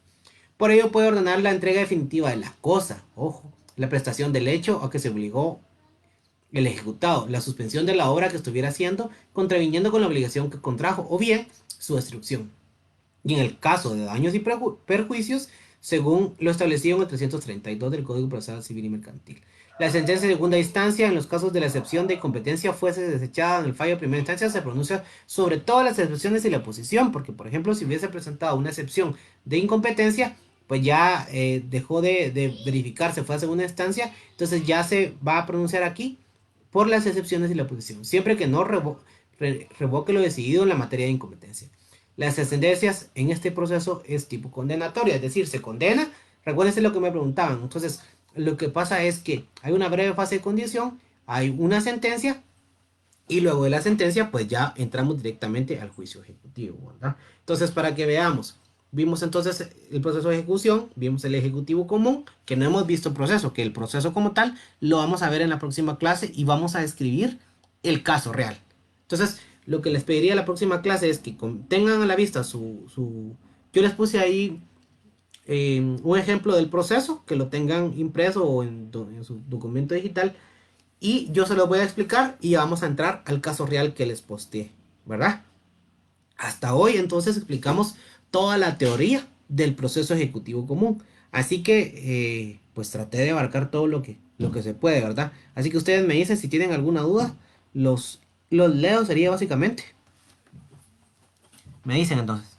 Por ello puede ordenar la entrega definitiva de la cosa, ojo, la prestación del hecho a que se obligó el ejecutado, la suspensión de la obra que estuviera haciendo, contraviniendo con la obligación que contrajo, o bien su destrucción. Y en el caso de daños y perjuicios, según lo establecido en el 332 del Código Procesal Civil y Mercantil. La sentencia de segunda instancia, en los casos de la excepción de incompetencia fuese desechada en el fallo de primera instancia, se pronuncia sobre todas las excepciones y la oposición, porque, por ejemplo, si hubiese presentado una excepción de incompetencia, pues ya dejó de verificarse, fue a segunda instancia, entonces ya se va a pronunciar aquí por las excepciones y la oposición, siempre que no revoque lo decidido en la materia de incompetencia. Las sentencias en este proceso es tipo condenatoria, es decir, se condena. Recuérdense lo que me preguntaban. Entonces, lo que pasa es que hay una breve fase de condición, hay una sentencia y luego de la sentencia, pues ya entramos directamente al juicio ejecutivo, ¿verdad? Entonces, para que veamos, vimos entonces el proceso de ejecución, vimos el ejecutivo común, que no hemos visto el proceso, que el proceso como tal lo vamos a ver en la próxima clase y vamos a describir el caso real. Entonces, lo que les pediría a la próxima clase es que tengan a la vista yo les puse ahí un ejemplo del proceso, que lo tengan impreso o en su documento digital y yo se los voy a explicar y vamos a entrar al caso real que les posteé, ¿verdad? Hasta hoy entonces explicamos toda la teoría del proceso ejecutivo común. Así que pues traté de abarcar todo lo que se puede, ¿verdad? Así que ustedes me dicen si tienen alguna duda, los, los leo sería básicamente. Me dicen entonces.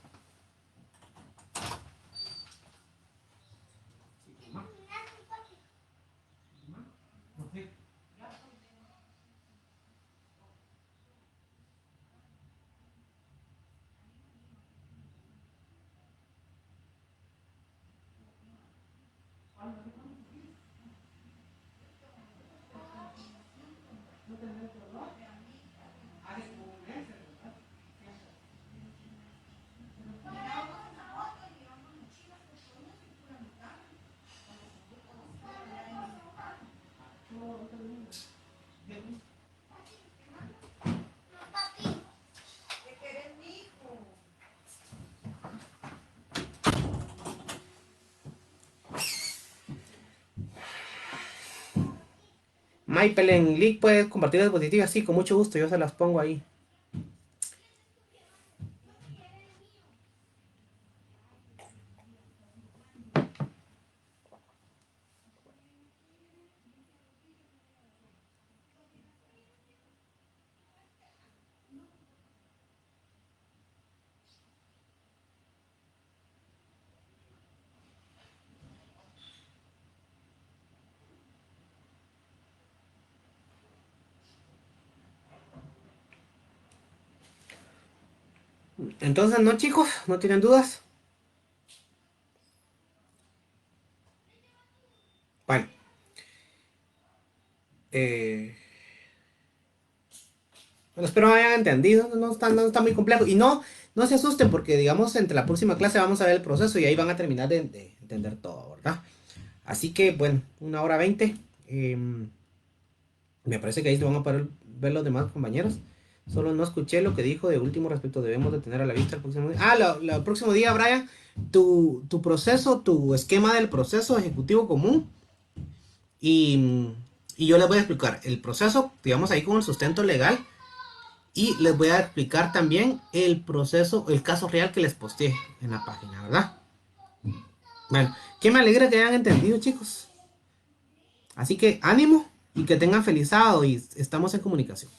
Maipel en League puedes compartir las diapositivas, sí, con mucho gusto, yo se las pongo ahí. Entonces, no chicos, no tienen dudas. Bueno, eh, bueno, espero me hayan entendido, no está muy complejo. Y no se asusten porque, digamos, entre la próxima clase vamos a ver el proceso y ahí van a terminar de entender todo, ¿verdad? Así que, bueno, 1 hora 20. Me parece que ahí se van a poder ver los demás compañeros. Solo no escuché lo que dijo de último respecto, debemos de tener a la vista el próximo día. Ah, el próximo día, Brian, tu proceso, tu esquema del proceso ejecutivo común. Y, y yo les voy a explicar el proceso, digamos ahí con el sustento legal. Y les voy a explicar también el proceso, el caso real que les posteé en la página, ¿verdad? Bueno, que me alegra que hayan entendido, chicos. Así que ánimo y que tengan feliz sábado y estamos en comunicación.